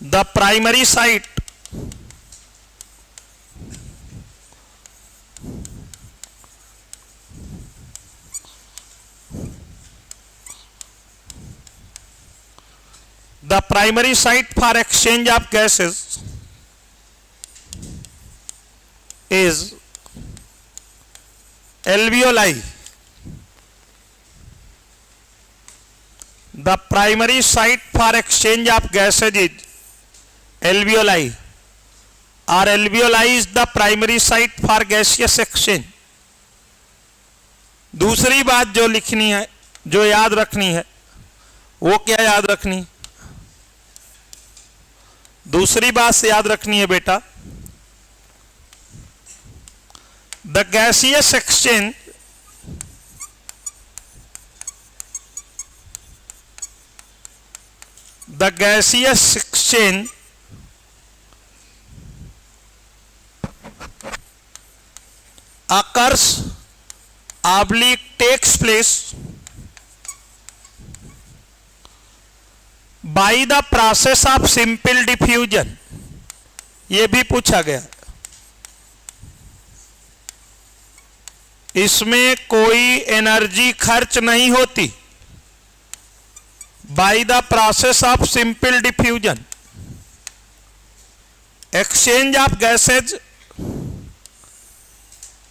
the primary site the primary site for exchange of gases is alveoli. The primary site for exchange of gases is alveoli, or alveoli is the primary site for gaseous exchange. दूसरी बात जो लिखनी है, जो याद रखनी है, वो क्या याद रखनी? दूसरी बात से याद रखनी है बेटा, the gaseous exchange occurs oblique takes place by the process of simple diffusion। ये भी पूछा गया, इसमें कोई एनर्जी खर्च नहीं होती। By the process of simple diffusion, exchange of gases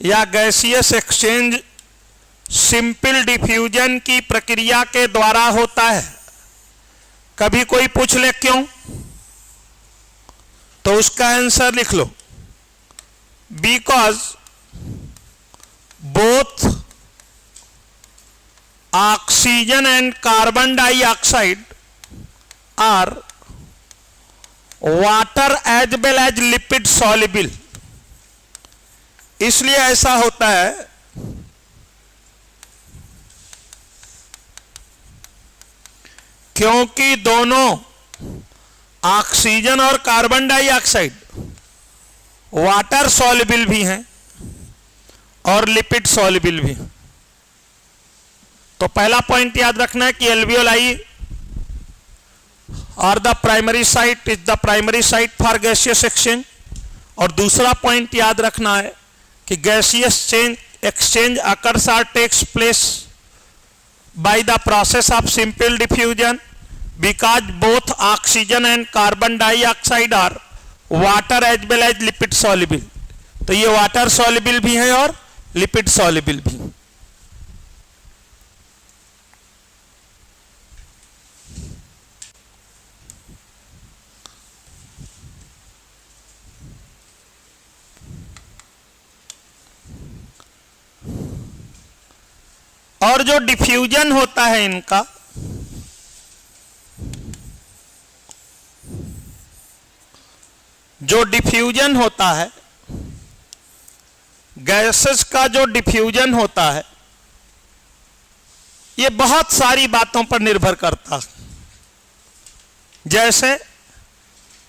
या गैसियस एक्सचेंज सिंपल डिफ्यूजन की प्रक्रिया के द्वारा होता है। कभी कोई पूछ ले क्यों, तो उसका आंसर लिख लो, because both oxygen and carbon dioxide are water as well as lipid soluble. इसलिए ऐसा होता है क्योंकि दोनों ऑक्सीजन और कार्बन डाइऑक्साइड वाटर सॉल्युबल भी हैं और लिपिड सॉल्युबल भी। तो पहला पॉइंट याद रखना है कि एल्वियोलाई और the primary site is the primary site for gaseous exchange. और दूसरा पॉइंट याद रखना है कि गैसियस एक्सचेंज अकर्स और takes place by the process of simple diffusion because both oxygen and carbon dioxide are water as well as lipid soluble। तो ये water soluble भी है और लिपिड soluble भी। और जो डिफ्यूजन होता है इनका, जो डिफ्यूजन होता है गैसेस का, जो डिफ्यूजन होता है, ये बहुत सारी बातों पर निर्भर करता है। जैसे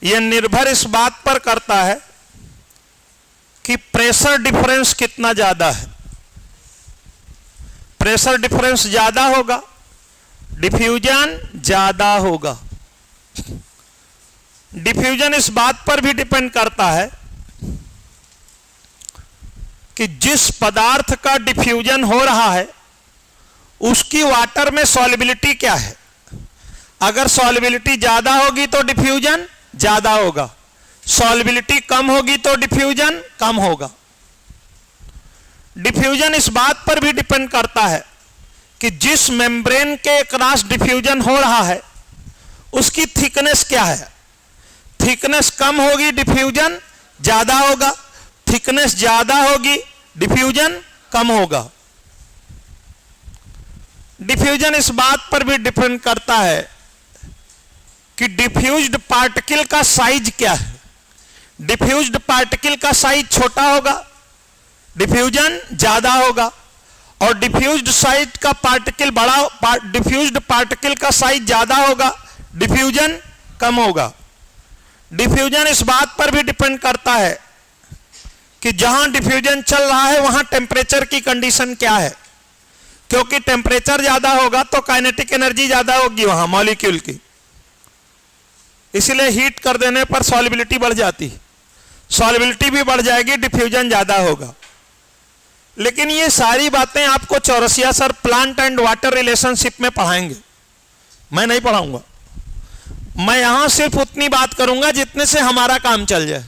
ये निर्भर इस बात पर करता है कि प्रेशर डिफरेंस कितना ज्यादा है। प्रेशर डिफरेंस ज्यादा होगा, डिफ्यूजन ज्यादा होगा। डिफ्यूजन इस बात पर भी डिपेंड करता है कि जिस पदार्थ का डिफ्यूजन हो रहा है उसकी वाटर में सॉल्युबिलिटी क्या है। अगर सॉल्युबिलिटी ज्यादा होगी तो डिफ्यूजन ज्यादा होगा, सॉल्युबिलिटी कम होगी तो डिफ्यूजन कम होगा। डिफ्यूजन इस बात पर भी डिपेंड करता है कि जिस मेम्ब्रेन के क्रॉस डिफ्यूजन हो रहा है उसकी थिकनेस क्या है। थिकनेस कम होगी डिफ्यूजन ज्यादा होगा, थिकनेस ज्यादा होगी डिफ्यूजन कम होगा। डिफ्यूजन इस बात पर भी डिपेंड करता है कि डिफ्यूज्ड पार्टिकल का साइज क्या है। डिफ्यूज्ड पार्टिकल का साइज छोटा होगा, डिफ्यूजन ज्यादा होगा, और डिफ्यूज्ड साइज का पार्टिकल बड़ा, डिफ्यूज्ड पार्टिकल का साइज ज्यादा होगा, डिफ्यूजन कम होगा। डिफ्यूजन इस बात पर भी डिपेंड करता है कि जहां डिफ्यूजन चल रहा है वहां टेम्परेचर की कंडीशन क्या है, क्योंकि टेम्परेचर ज्यादा होगा तो काइनेटिक एनर्जी ज्यादा होगी वहां मॉलिक्यूल की, इसलिए हीट कर देने पर सॉल्युबिलिटी बढ़ जाती है, सॉल्युबिलिटी भी बढ़ जाएगी, डिफ्यूजन ज्यादा होगा। लेकिन ये सारी बातें आपको Chaurasia sir plant and water relationship में पढ़ाएंगे, मैं नहीं पढ़ाऊंगा। मैं यहां सिर्फ उतनी बात करूंगा जितने से हमारा काम चल जाए,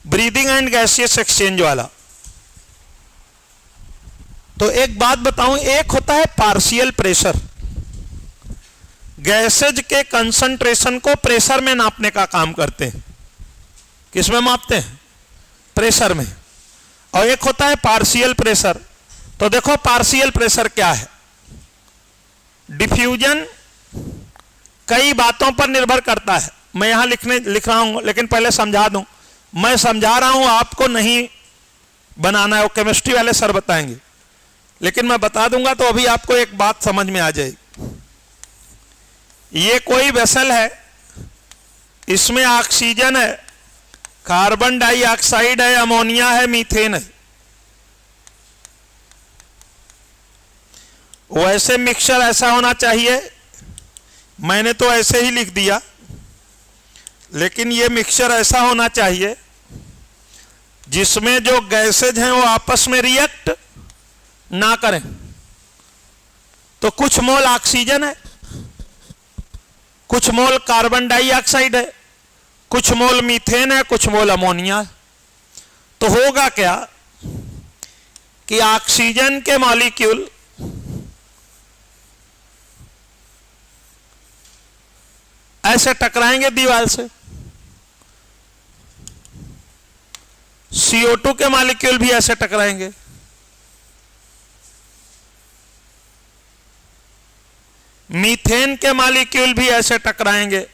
ब्रीदिंग एंड गैसियस एक्सचेंज वाला। तो एक बात बताऊं, एक होता है पार्शियल प्रेशर, गैसेज के कंसंट्रेशन को प्रेशर में नापने का काम करते हैं। किसमें मापते हैं? प्रेशर में। और एक होता है पार्शियल प्रेशर। तो देखो पार्शियल प्रेशर क्या है। डिफ्यूजन कई बातों पर निर्भर करता है, मैं यहां लिख रहा हूं, लेकिन पहले समझा दूं। मैं समझा रहा हूं, आपको नहीं बनाना है, वो केमिस्ट्री वाले सर बताएंगे, लेकिन मैं बता दूंगा तो अभी आपको एक बात समझ में आ जाएगी। ये कोई वेसल है, इसमें ऑक्सीजन है, कार्बन डाइऑक्साइड है, अमोनिया है, मीथेन है। वैसे मिक्सचर ऐसा होना चाहिए, मैंने तो ऐसे ही लिख दिया, लेकिन ये मिक्सचर ऐसा होना चाहिए जिसमें जो गैसेज हैं वो आपस में रिएक्ट ना करें। तो कुछ मोल ऑक्सीजन है, कुछ मोल कार्बन डाइऑक्साइड है, कुछ मोल मीथेन है, कुछ मोल अमोनिया है। तो होगा क्या कि ऑक्सीजन के मॉलिक्यूल ऐसे टकराएंगे दीवार से, CO2 के मॉलिक्यूल भी ऐसे टकराएंगे, मीथेन के मॉलिक्यूल भी ऐसे टकराएंगे,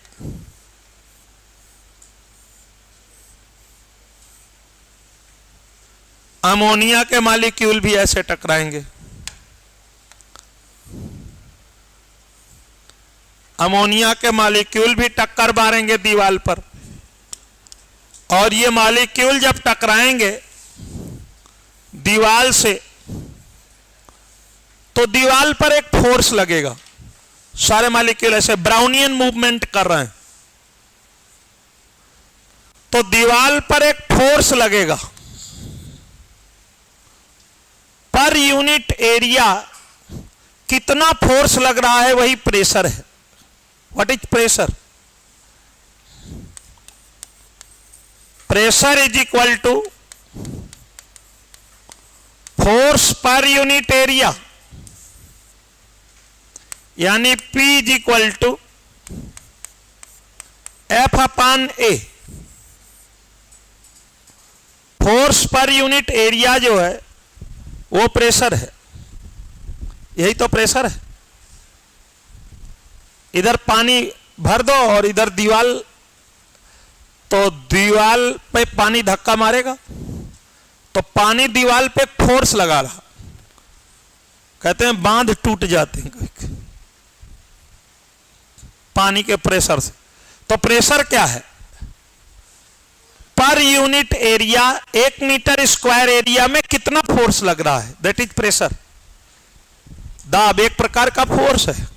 अमोनिया के मॉलिक्यूल भी ऐसे टकराएंगे। अमोनिया के मॉलिक्यूल भी टक्कर मारेंगे दीवार पर, और ये मॉलिक्यूल जब टकराएंगे दीवार से तो दीवार पर एक फोर्स लगेगा। सारे मॉलिक्यूल ऐसे ब्राउनियन मूवमेंट कर रहे हैं, तो दीवार पर एक फोर्स लगेगा। पर यूनिट एरिया कितना फोर्स लग रहा है वही प्रेशर है। What is pressure? Pressure is equal to force per unit area, यानी P is equal to F upon A। Force per unit area जो है वो प्रेशर है, यही तो प्रेशर है। इधर पानी भर दो और इधर दीवार, तो दीवार पे पानी धक्का मारेगा, तो पानी दीवार पे फोर्स लगा रहा, कहते हैं बांध टूट जाते हैं पानी के प्रेशर से। तो प्रेशर क्या है? Per unit area, 1 metre square area में कितना फोर्स लग रहा है, दैट इज प्रेशर। दाब एक प्रकार का फोर्स है,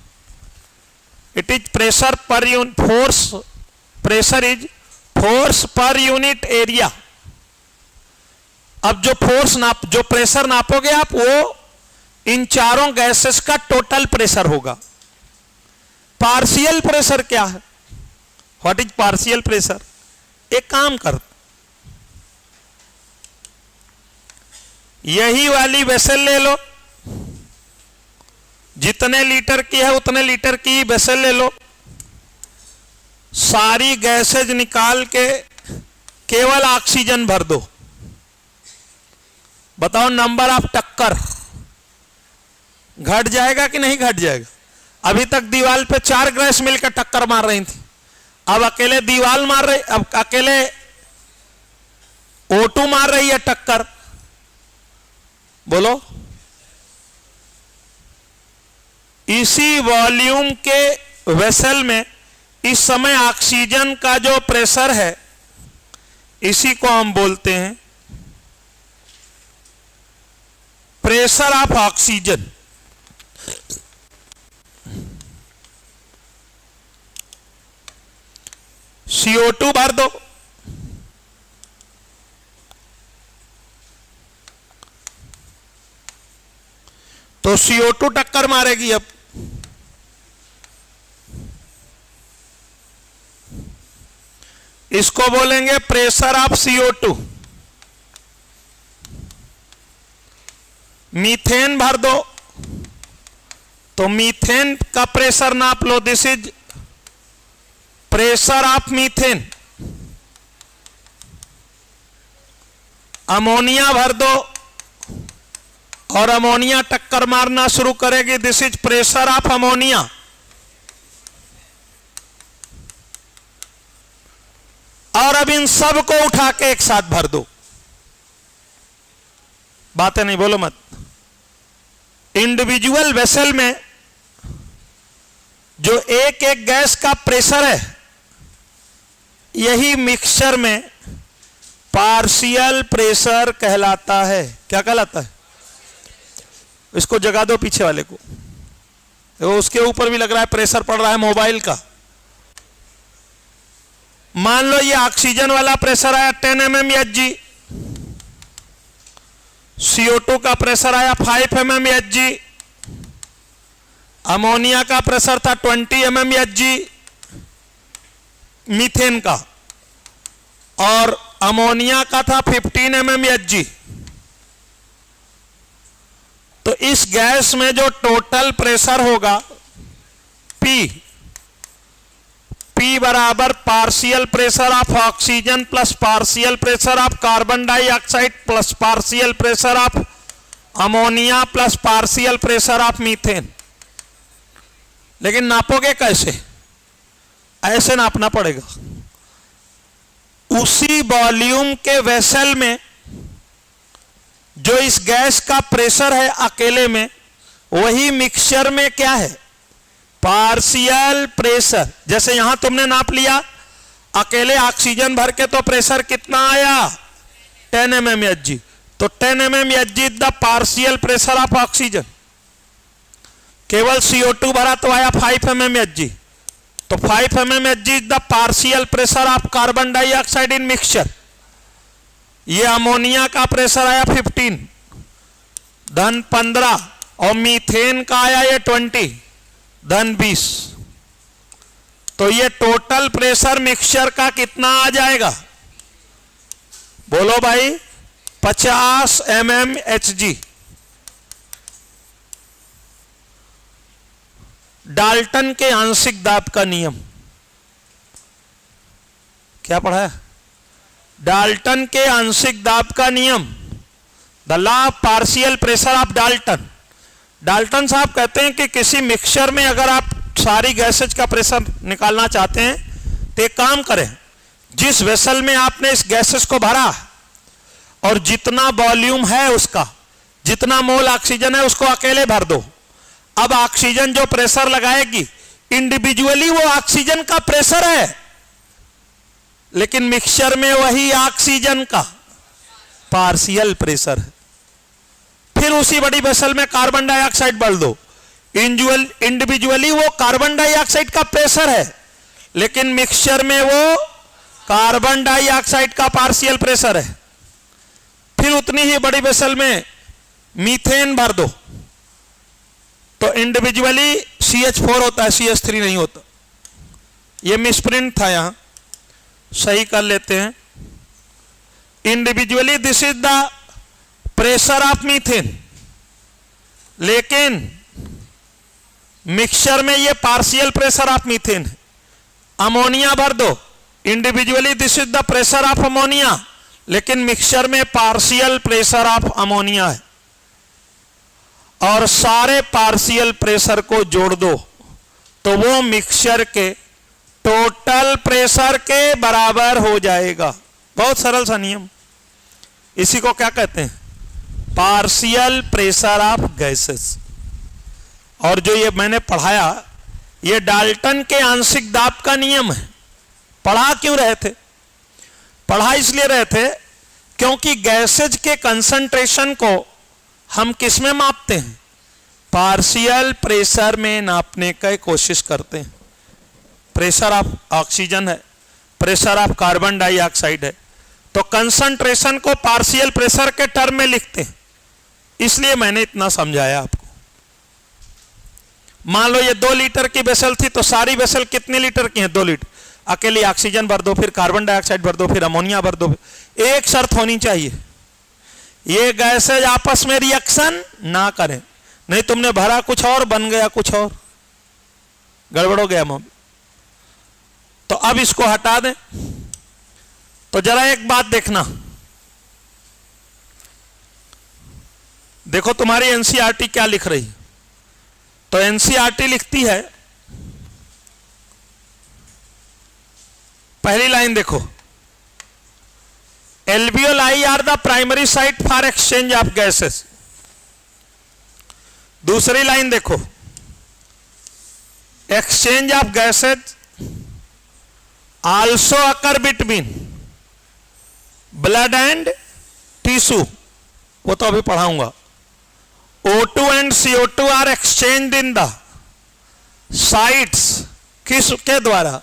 it is pressure per unit force. Pressure is force per unit area. अब जो फोर्स जो प्रेशर नापोगे आप, वो इन चारों गैसेस का टोटल प्रेशर होगा। पार्शियल प्रेशर क्या है? What is partial pressure? एक काम कर, यही वाली वेसल ले लो, जितने लीटर की है उतने लीटर की वेसल ले लो, सारी गैसेज निकाल के केवल ऑक्सीजन भर दो। बताओ नंबर ऑफ टक्कर घट जाएगा कि नहीं घट जाएगा? अभी तक दीवार पे 4 गैस मिलकर टक्कर मार रही थी, अब अकेले दीवार मार रही, अब अकेले O2 मार रही है टक्कर। बोलो, इसी वॉल्यूम के वेसल में इस समय ऑक्सीजन का जो प्रेशर है, इसी को हम बोलते हैं प्रेशर ऑफ ऑक्सीजन। CO2 भर दो, तो CO2 टक्कर मारेगी। अब इसको बोलेंगे प्रेशर ऑफ CO2। मीथेन भर दो, तो मीथेन का प्रेशर नाप लो, this is pressure of methane. Ammonia भर दो और अमोनिया टक्कर मारना शुरू करेगी, this is pressure of ammonia. और अब इन सब को उठा के एक साथ भर दो। बातें नहीं बोलो मत। इंडिविजुअल वेसल में जो एक एक गैस का प्रेशर है, यही मिक्सचर में पार्शियल प्रेशर कहलाता है। क्या कहलाता है? इसको जगा दो पीछे वाले को, वो उसके ऊपर भी लग रहा है प्रेशर पड़ रहा है मोबाइल का। मान लो ये ऑक्सीजन वाला प्रेशर आया 10 mmHg, CO2 का प्रेशर आया 5 mmHg, अमोनिया का प्रेशर था 20 mmHg मीथेन का, और अमोनिया का था 15 mmHg। तो इस गैस में जो टोटल प्रेशर होगा P बराबर partial pressure of oxygen plus partial pressure of carbon dioxide plus partial pressure of ammonia plus partial pressure of methane. लेकिन नापोगे कैसे? ऐसे नापना पड़ेगा। उसी वॉल्यूम के वेसल में जो इस गैस का प्रेशर है अकेले में, वही मिक्सचर में क्या है? Partial pressure. जैसे यहां तुमने नाप लिया अकेले ऑक्सीजन भर के, तो प्रेशर कितना आया? 10 mmHg। तो 10 mmHg is the partial pressure of oxygen. केवल CO2 भरा तो आया 5 mmHg। तो 5 mmHg is the partial pressure of carbon dioxide in mixture. ये अमोनिया का प्रेशर आया 15 धन 15, और मीथेन का आया ये 20 धन 20। तो ये टोटल प्रेशर मिक्सचर का कितना आ जाएगा? बोलो भाई, 50 mmHg। डाल्टन के आंशिक दाब का नियम क्या पढ़ा है? डाल्टन के आंशिक दाब का नियम, the law of partial pressure of Dalton. Dalton साहब कहते हैं कि किसी मिक्सचर में अगर आप सारी गैसेज का प्रेशर निकालना चाहते हैं तो एक काम करें, जिस वेसल में आपने इस गैसेज को भरा और जितना वॉल्यूम है उसका, जितना मोल ऑक्सीजन है उसको अकेले भर दो। अब ऑक्सीजन जो प्रेशर लगाएगी इंडिविजुअली वो ऑक्सीजन का प्रेशर है, लेकिन मिक्सचर में वही ऑक्सीजन का पार्शियल प्रेशर है। फिर उसी बड़ी वेसल में कार्बन डाइऑक्साइड भर दो, इंडिविजुअली वो कार्बन डाइऑक्साइड का प्रेशर है, लेकिन मिक्सचर में वो कार्बन डाइऑक्साइड का पार्शियल प्रेशर है। फिर उतनी ही बड़ी वेसल में मीथेन भर दो, तो इंडिविजुअली CH4 होता है, CH3 नहीं होता। ये मिसप्रिंट था, यहां सही कर लेते हैं। Individually this is the pressure of methane, लेकिन मिक्सचर में ये पार्शियल प्रेशर ऑफ मीथेन है। अमोनिया भर दो, individually this is the pressure of ammonia, लेकिन मिक्सचर में पार्शियल प्रेशर ऑफ अमोनिया है। और सारे पार्शियल प्रेशर को जोड़ दो तो वो मिक्सचर के टोटल प्रेशर के बराबर हो जाएगा। बहुत सरल सा नियम। इसी को क्या कहते हैं? Partial pressure of gases. और जो ये मैंने पढ़ाया, ये डाल्टन के आंशिक दाब का नियम है। पढ़ा क्यों रहे थे? पढ़ा इसलिए रहे थे क्योंकि गैसेज के कंसंट्रेशन को हम किस में मापते हैं? पार्शियल प्रेशर में नापने की कोशिश करते हैं। प्रेशर ऑफ ऑक्सीजन है, प्रेशर ऑफ कार्बन डाइऑक्साइड है, तो कंसंट्रेशन को पार्शियल प्रेशर के टर्म में लिखते हैं। इसलिए मैंने इतना समझाया आपको। मान लो ये 2 लीटर की वेसल थी, तो सारी वेसल कितने लीटर की है? 2 लीटर। अकेली ऑक्सीजन भर दो, फिर कार्बन डाइऑक्साइड भर दो, फिर अमोनिया भर दो। एक शर्त होनी चाहिए, ये गैसेज आपस में रिएक्शन ना करें, नहीं तुमने भरा कुछ और बन गया कुछ और, गड़बड़ हो गया मम। तो अब इसको हटा दें। तो जरा एक बात देखना, देखो तुम्हारी एनसीईआरटी क्या लिख रही है। तो एनसीईआरटी लिखती है, पहली लाइन देखो, alveoli are the primary site for exchange of gases. दूसरी लाइन देखो, exchange of gases also occur between blood and tissue, वो तो अभी पढ़ाऊंगा। O2 and CO2 are exchange in the sites, किसके द्वारा?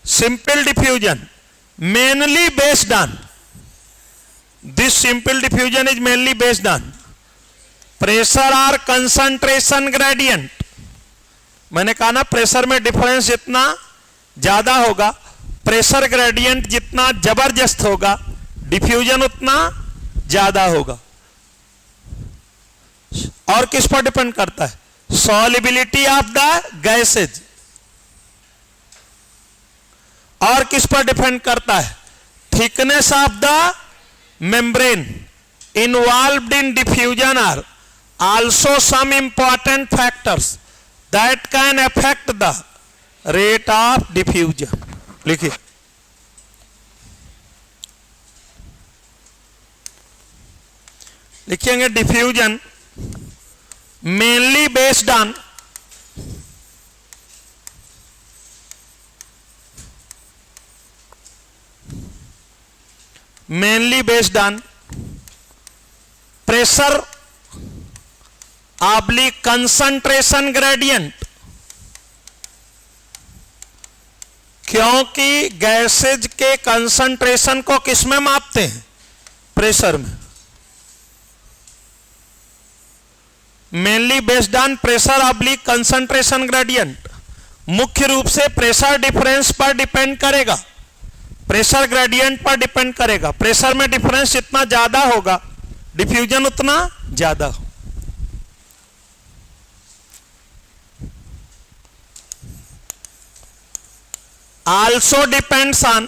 Simple diffusion, mainly based on, this simple diffusion is mainly based on pressure और concentration gradient. मैंने कहा ना, प्रेशर में डिफरेंस जितना ज्यादा होगा, प्रेशर ग्रेडियंट जितना जबरदस्त होगा, डिफ्यूजन उतना ज्यादा होगा। और किस पर डिपेंड करता है? Solubility of the gases. और किस पर डिपेंड करता है? Thickness of the membrane involved in diffusion are also some important factors that can affect the rate of diffusion। लिखिए, लिखिएंगे diffusion mainly based on pressure oblique concentration gradient. क्योंकि gases के concentration को किस में मापते हैं? प्रेशर में। Mainly based on pressure oblique concentration gradient मुख्य रूप से प्रेशर डिफरेंस पर डिपेंड करेगा, प्रेशर ग्रेडियंट पर डिपेंड करेगा। प्रेशर में डिफरेंस जितना ज्यादा होगा, डिफ्यूजन उतना ज्यादा हो। also depends on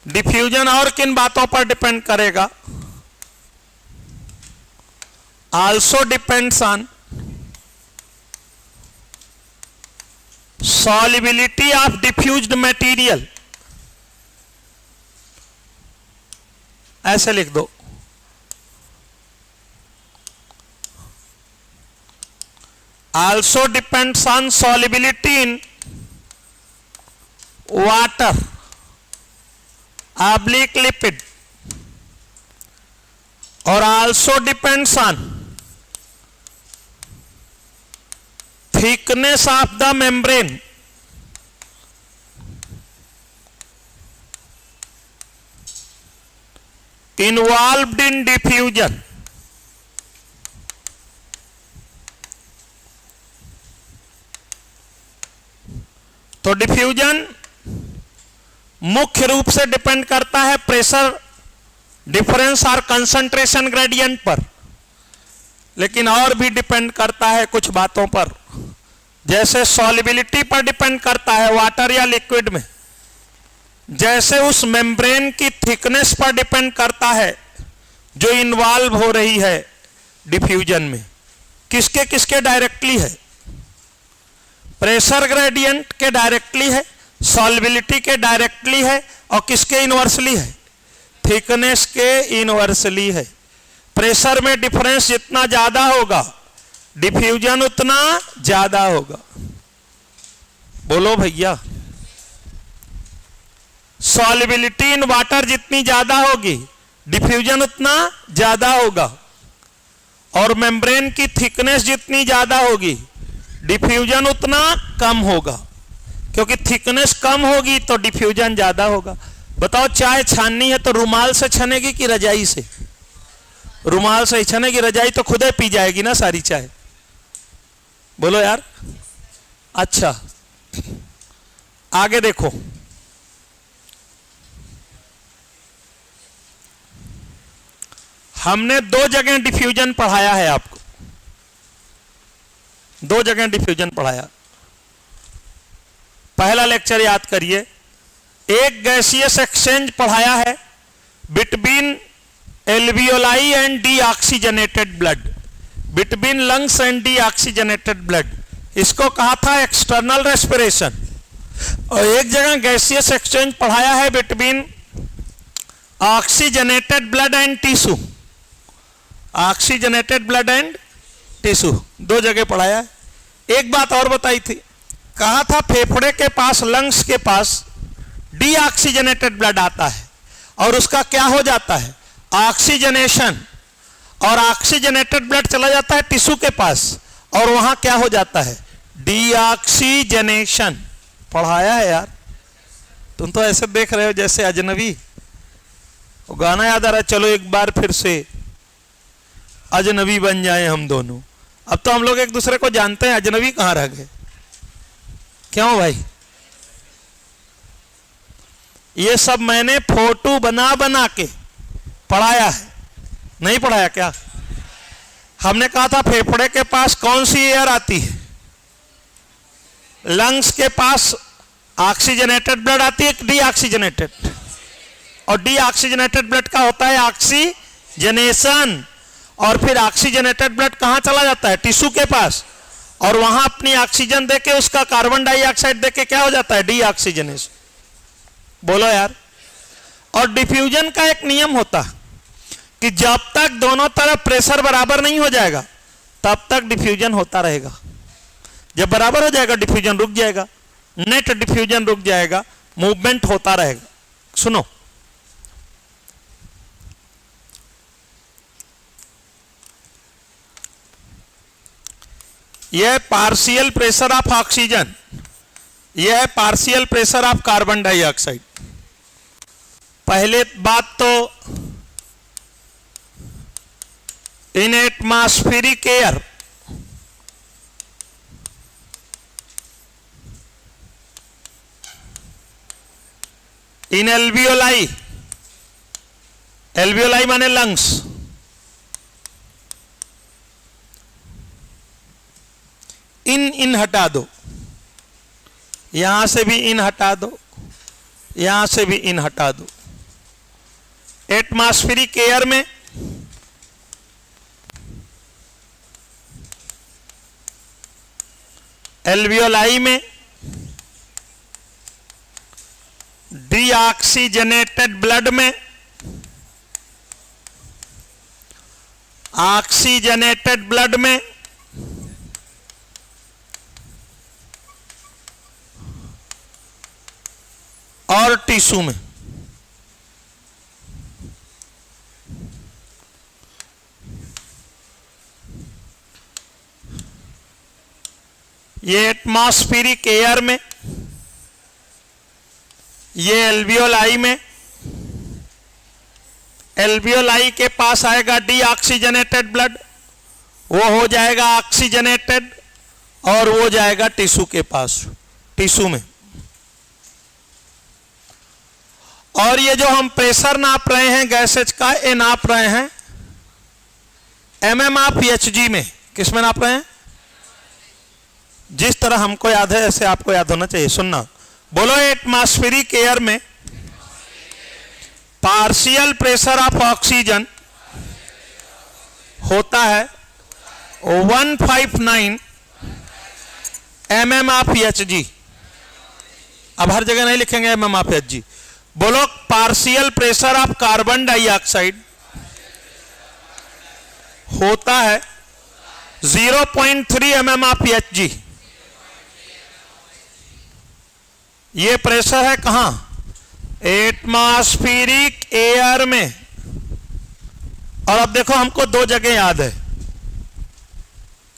diffusion. और किन बातों पर डिपेंड करेगा? also depends on solubility of diffused material। ऐसे लिख दो, also depends on solubility in water oblique lipid, और also depends on thickness of the membrane। Involved in diffusion, तो डिफ्यूजन मुख्य रूप से डिपेंड करता है प्रेशर डिफरेंस और कंसंट्रेशन ग्रेडियंट पर, लेकिन और भी डिपेंड करता है कुछ बातों पर, जैसे सॉल्युबिलिटी पर डिपेंड करता है वाटर या लिक्विड में, जैसे उस मेम्ब्रेन की थिकनेस पर डिपेंड करता है जो इन्वॉल्व हो रही है डिफ्यूजन में। किसके किसके डायरेक्टली है? प्रेशर ग्रेडियंट के डायरेक्टली है, सॉल्युबिलिटी के डायरेक्टली है, और किसके इनवर्सली है? थिकनेस के इनवर्सली है। प्रेशर में डिफरेंस जितना ज्यादा होगा डिफ्यूजन उतना ज्यादा होगा। बोलो भैया। सॉल्युबिलिटी इन वाटर जितनी ज्यादा होगी डिफ्यूजन उतना ज्यादा होगा, और मेम्ब्रेन की थिकनेस जितनी ज्यादा होगी डिफ्यूजन उतना कम होगा, क्योंकि थिकनेस कम होगी तो डिफ्यूजन ज्यादा होगा। बताओ, चाय छाननी है तो रुमाल से छनेगी कि रजाई से? रुमाल से ही छनेगी, रजाई तो खुद ही पी जाएगी ना सारी चाय। बोलो यार। अच्छा, आगे देखो। हमने दो जगह डिफ्यूजन पढ़ाया है आपको, दो जगह डिफ्यूजन पढ़ाया। पहला लेक्चर याद करिए, एक गैसियस एक्सचेंज पढ़ाया है between alveoli and deoxygenated blood, between lungs and deoxygenated blood, इसको कहा था एक्सटर्नल रेस्पिरेशन। और एक जगह गैसियस एक्सचेंज पढ़ाया है between oxygenated blood and tissue, oxygenated blood and tissue, दो जगह पढ़ाया है। एक बात और बताई थी, कहा था फेफड़े के पास, लंग्स के पास डीऑक्सीजनेटेड ब्लड आता है और उसका क्या हो जाता है? ऑक्सीजनेशन, और ऑक्सीजनेटेड ब्लड चला जाता है टिश्यू के पास और वहां क्या हो जाता है? डीऑक्सीजनेशन। पढ़ाया है यार, तुम तो ऐसे देख रहे हो जैसे अजनबी। वो गाना याद आ रहा है, चलो एक बार फिर से अजनबी बन जाए हम दोनों। अब तो हम लोग एक दूसरे को जानते हैं, अजनबी कहां रह गए? क्यों भाई? ये सब मैंने फोटो बना बना के पढ़ाया है, नहीं पढ़ाया क्या? हमने कहा था फेफड़े के पास कौन सी एयर आती है? लंग्स के पास ऑक्सीजनेटेड ब्लड आती है, डीऑक्सीजनेटेड, और डीऑक्सीजनेटेड ब्लड का होता है ऑक्सीजनेशन, और फिर ऑक्सीजनेटेड ब्लड कहां चला जाता है? टिश्यू के पास, और वहां अपनी ऑक्सीजन देके उसका कार्बन डाइऑक्साइड देके क्या हो जाता है? डीऑक्सीजनेशन। बोलो यार। और डिफ्यूजन का एक नियम होता है कि जब तक दोनों तरफ प्रेशर बराबर नहीं हो जाएगा तब तक डिफ्यूजन होता रहेगा। जब बराबर हो जाएगा डिफ्यूजन रुक जाएगा, नेट डिफ्यूजन रुक जाएगा, मूवमेंट होता रहेगा। सुनो, यह पार्शियल प्रेशर ऑफ ऑक्सीजन, यह है partial pressure of carbon dioxide. पहले बात तो in atmospheric air in alveoli, alveoli माने लंग्स, इन हटा दो, यहां से भी इन हटा दो, यहां से भी इन हटा दो। एटमॉस्फेरिक एयर में एल्वियोलाई में डीऑक्सीजनेटेड ब्लड में ऑक्सीजनेटेड ब्लड में और टिश्यू में। ये एटमॉस्फेरिक एयर में, ये एल्वियोलाई में, एल्वियोलाई के पास आएगा डीऑक्सीजनेटेड ब्लड, वो हो जाएगा ऑक्सीजनेटेड और वो जाएगा टिश्यू के पास, टिश्यू में। और ये जो हम प्रेशर नाप रहे हैं गैसेज का, ये नाप रहे हैं mmHg में। किस में नाप रहे हैं? जिस तरह हमको याद है ऐसे आपको याद होना चाहिए। सुनना, बोलो एटमॉस्फेरिक एयर में पार्शियल प्रेशर ऑफ ऑक्सीजन होता है 159 mmHg। अब हर जगह नहीं लिखेंगे mmHg। बोलो partial pressure of carbon dioxide होता है 0.3 mmHg। ये प्रेशर है कहां? एटमॉस्फेरिक एयर में। और अब देखो हमको दो जगह याद है।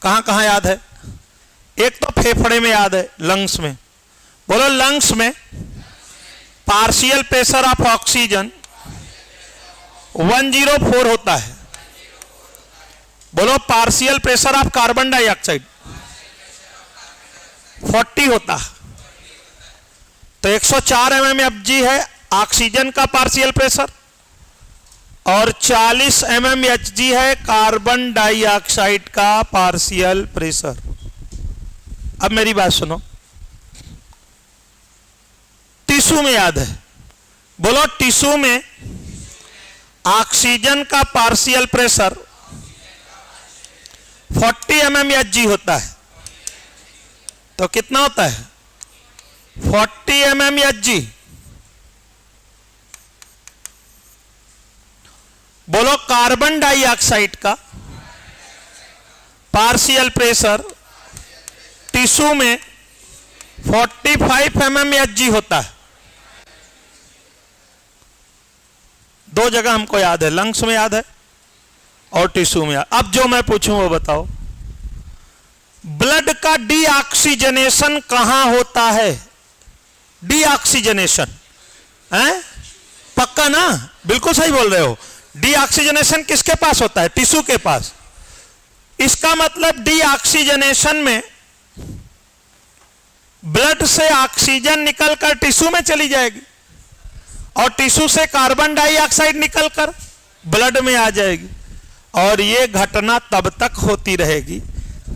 कहां कहां याद है? एक तो फेफड़े में याद है, लंग्स में। बोलो लंग्स में पार्शियल प्रेशर ऑफ ऑक्सीजन 104 होता है। बोलो partial pressure of carbon dioxide 40 होता है। तो 104 mmHg है ऑक्सीजन का पार्शियल प्रेशर और 40 mmHg है कार्बन डाइऑक्साइड का पार्शियल प्रेशर। अब मेरी बात सुनो, टिश्यू में याद है। बोलो टिश्यू में ऑक्सीजन का पार्शियल प्रेशर 40 mmHg होता है। तो कितना होता है? 40 mmHg। बोलो कार्बन डाइऑक्साइड का पार्शियल प्रेशर टिश्यू में 45 mmHg होता है। दो जगह हमको याद है, लंग्स में याद है और टिश्यू में याद। अब जो मैं पूछूं वो बताओ, ब्लड का डीऑक्सीजनेशन कहां होता है? डीऑक्सीजनेशन है? पक्का ना? बिल्कुल सही बोल रहे हो। डीऑक्सीजनेशन किसके पास होता है? टिश्यू के पास। इसका मतलब डीऑक्सीजनेशन में ब्लड से ऑक्सीजन निकलकर टिश्यू में चली जाएगी और टिश्यू से कार्बन डाइऑक्साइड निकलकर ब्लड में आ जाएगी। और ये घटना तब तक होती रहेगी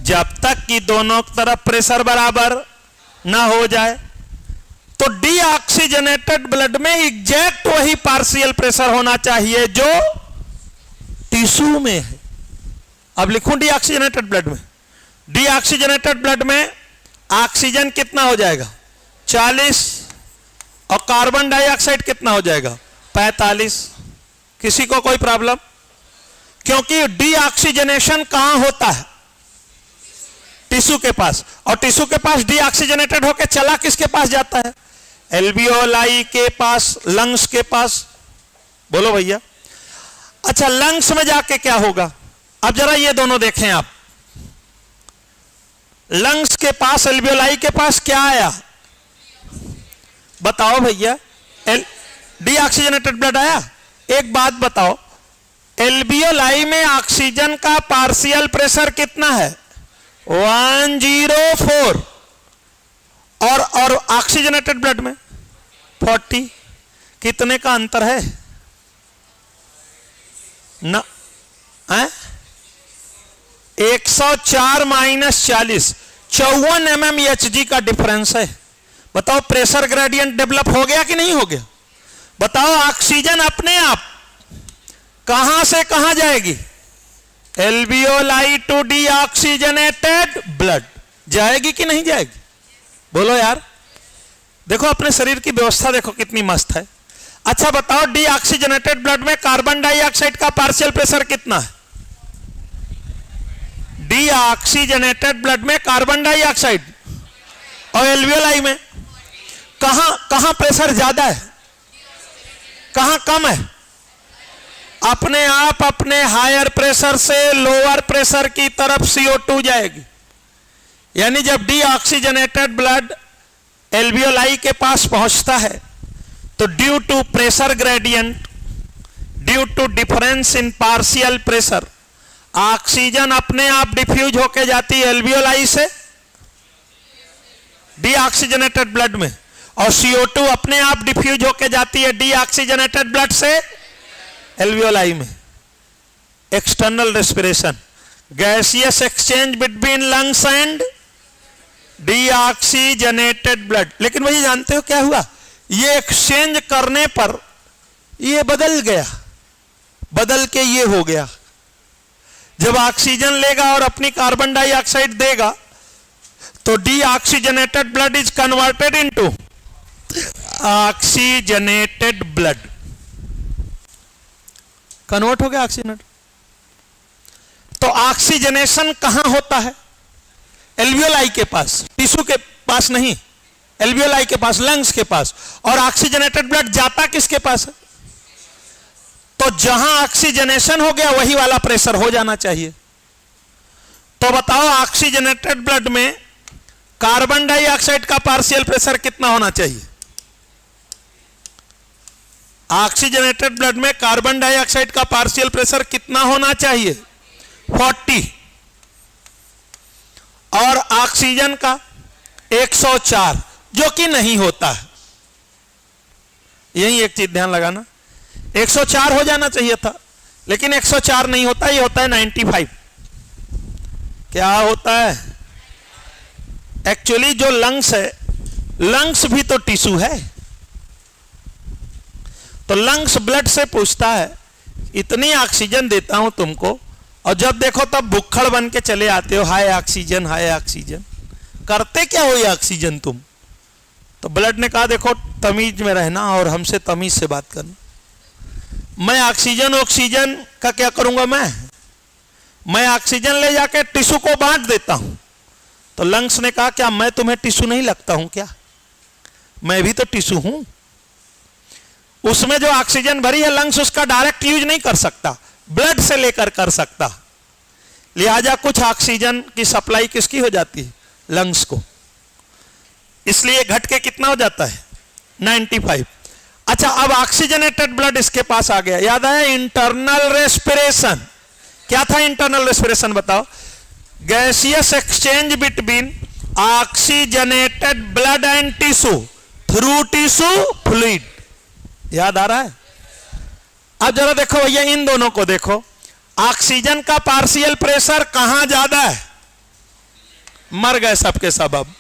जब तक कि दोनों तरफ प्रेशर बराबर ना हो जाए। तो डीऑक्सीजनेटेड ब्लड में एग्जैक्ट वही पार्शियल प्रेशर होना चाहिए जो टिश्यू में है। अब लिखूं डीऑक्सीजनेटेड ब्लड में, डीऑक्सीजनेटेड ब्लड में ऑक्सीजन कितना हो जाएगा? 40 और कार्बन डाइऑक्साइड कितना हो जाएगा? 45। किसी को कोई प्रॉब्लम? क्योंकि डीऑक्सीजनेशन कहां होता है? टिश्यू के पास। और टिश्यू के पास डीऑक्सीजनेटेड होकर चला किसके पास जाता है? एल्वियोलाई के पास, लंग्स के पास। बोलो भैया। अच्छा, लंग्स में जाके क्या होगा? अब जरा ये दोनों देखें आप। लंग्स के पास, एल्वियोलाई के पास क्या आया? बताओ भैया। डीऑक्सीजनेटेड ब्लड आया। एक बात बताओ, एल्वियोलाई में ऑक्सीजन का पार्शियल प्रेशर कितना है? 104 और ऑक्सीजनेटेड ब्लड में 40। कितने का अंतर है ना? 104 माइनस 40, 54 mmHg का डिफरेंस है। बताओ प्रेशर ग्रेडियंट डेवलप हो गया कि नहीं हो गया? बताओ ऑक्सीजन अपने आप कहां से कहां जाएगी? एल्वियोलाई टू डीऑक्सीजनेटेड ब्लड जाएगी कि नहीं जाएगी? बोलो यार। देखो अपने शरीर की व्यवस्था देखो कितनी मस्त है। अच्छा बताओ, डीऑक्सीजनेटेड ब्लड में कार्बन डाइऑक्साइड का पार्शियल प्रेशर कितना है? डीऑक्सीजनेटेड ब्लड में कार्बन डाइऑक्साइड और एल्वियोलाई में कहां प्रेशर ज्यादा है, कहां कम है? अपने आप अपने हायर प्रेशर से लोअर प्रेशर की तरफ CO2 जाएगी। यानी जब डीऑक्सीजनेटेड ब्लड एल्वियोलाई के पास पहुंचता है तो due to pressure gradient, due to difference in partial pressure. Oxygen अपने आप डिफ्यूज होके जाती है एल्वियोलाई से डीऑक्सीजनेटेड ब्लड में, और CO2 अपने आप डिफ्यूज होके जाती है डीऑक्सीजनेटेड ब्लड से एल्वियोलाई में। External respiration, gaseous exchange between lungs and deoxygenated blood. लेकिन भाई जानते हो क्या हुआ, ये एक्सचेंज करने पर ये बदल गया, बदल के ये हो गया। जब ऑक्सीजन लेगा और अपनी कार्बन डाइऑक्साइड देगा तो deoxygenated blood is converted into oxygenated blood, convert हो गया ऑक्सीजनेट। तो ऑक्सीजनेशन कहां होता है? एल्वियोलाई के पास, टिश्यू के पास नहीं, एल्वियोलाई के पास, लंग्स के पास। और ऑक्सीजनेटेड ब्लड जाता किसके पास है? तो जहां ऑक्सीजनेशन हो गया वही वाला प्रेशर हो जाना चाहिए। तो बताओ ऑक्सीजनेटेड ब्लड में कार्बन डाइऑक्साइड का पार्शियल प्रेशर कितना होना चाहिए? ऑक्सीजनेटेड ब्लड में कार्बन डाइऑक्साइड का पार्शियल प्रेशर कितना होना चाहिए? 40, और ऑक्सीजन का 104, जो कि नहीं होता है। यही एक चीज ध्यान लगाना, 104 हो जाना चाहिए था, लेकिन 104 नहीं होता, ये होता है 95। क्या होता है? एक्चुअली जो लंग्स है, लंग्स भी तो टिश्यू है। तो लंग्स ब्लड से पूछता है इतनी ऑक्सीजन देता हूं तुमको, और जब देखो तब भुक्खड़ बन के चले आते हो, हाय ऑक्सीजन हाय ऑक्सीजन। करते क्या हो ये ऑक्सीजन तुम? तो ब्लड ने कहा देखो तमीज में रहना और हमसे तमीज से बात करना। मैं ऑक्सीजन ऑक्सीजन का क्या करूंगा? मैं ऑक्सीजन ले जाके टिश्यू को बांट देता हूं। तो लंग्स ने कहा क्या मैं तुम्हें टिश्यू नहीं लगता हूं क्या? मैं भी तो टिश्यू हूं। उसमें जो ऑक्सीजन भरी है लंग्स उसका डायरेक्ट यूज नहीं कर सकता, ब्लड से लेकर कर सकता। लिहाजा कुछ ऑक्सीजन की सप्लाई किसकी हो जाती है? लंग्स को। इसलिए घट के कितना हो जाता है? 95। अच्छा, अब ऑक्सीजनेटेड ब्लड इसके पास आ गया। याद आया इंटरनल रेस्पिरेशन। क्या था इंटरनल रेस्पिरेशन बताओ? Gaseous exchange between oxygenated blood and tissue through tissue fluid. याद आ रहा है? अब जरा देखो भैया, इन दोनों को देखो। ऑक्सीजन का पार्शियल प्रेशर कहां ज्यादा है? मर गए सबके सब। अब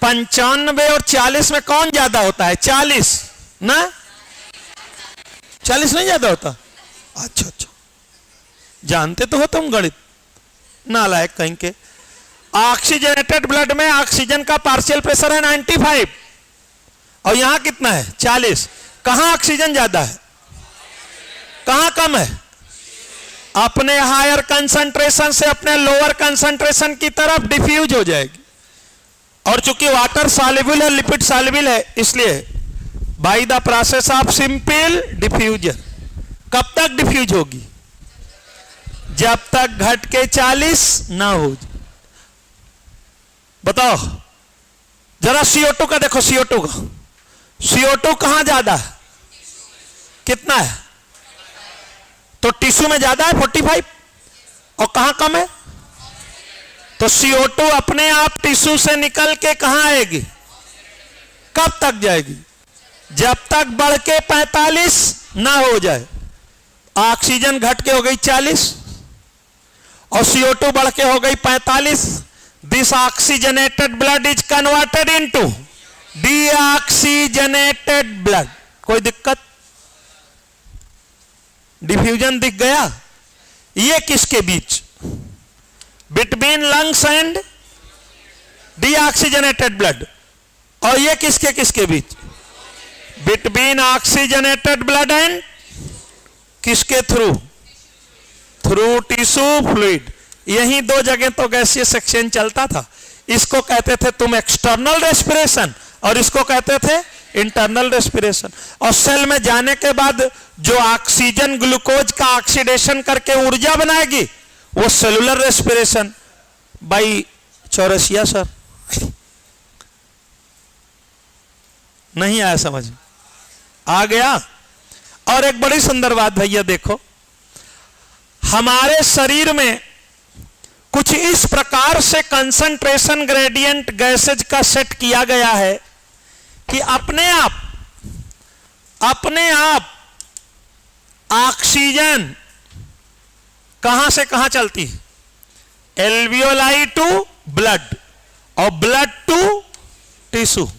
95 और 40 में कौन ज्यादा होता है? 40 ना? 40 नहीं ज्यादा होता? अच्छा अच्छा, जानते तो हो तुम गणित, नालायक कहीं के। ऑक्सीजनेटेड ब्लड में ऑक्सीजन का पार्शियल प्रेशर है 95, और यहां कितना है? 40। कहां ऑक्सीजन ज्यादा है, कहां कम है? अपने हायर कंसंट्रेशन से अपने लोअर कंसंट्रेशन की तरफ डिफ्यूज हो जाएगी। और चूंकि वाटर सॉल्युबल है, लिपिड सॉल्युबल है, इसलिए by the process of simple diffusion. कब तक डिफ्यूज होगी? जब तक घट के 40 ना हो जाए। बताओ जरा CO2 का देखो, CO2 का, CO2 कहां ज्यादा है? कितना है? तो टिश्यू में ज्यादा है 45, और कहां कम है? तो CO2 अपने आप टिश्यू से निकल के कहां आएगी? कब तक जाएगी? जब तक बढ़ के 45 ना हो जाए। ऑक्सीजन घट के हो गई 40 और CO2 बढ़ के हो गई 45। This oxygenated blood is converted into deoxygenated blood. कोई दिक्कत? डिफ्यूजन दिख गया? ये किसके बीच? Between lungs and deoxygenated blood. और ये किसके किसके बीच? बिटवीन ऑक्सीजनेटेड ब्लड एंड किसके थ्रू? Through tissue fluid. यही दो जगह तो गैसियस एक्सचेंज चलता था। इसको कहते थे तुम एक्सटर्नल रेस्पिरेशन, और इसको कहते थे इंटरनल रेस्पिरेशन। और सेल में जाने के बाद जो ऑक्सीजन ग्लूकोज का ऑक्सीडेशन करके ऊर्जा बनाएगी वो cellular respiration. By Chaurasia sir, नहीं आया समझ? आ गया? और एक बड़ी सुंदर बात भैया देखो, हमारे शरीर में कुछ इस प्रकार से कंसंट्रेशन ग्रेडियंट गैसेज का सेट किया गया है कि अपने आप ऑक्सीजन कहां से कहां चलती है, एल्वियोलाई टू ब्लड और ब्लड टू टिश्यू।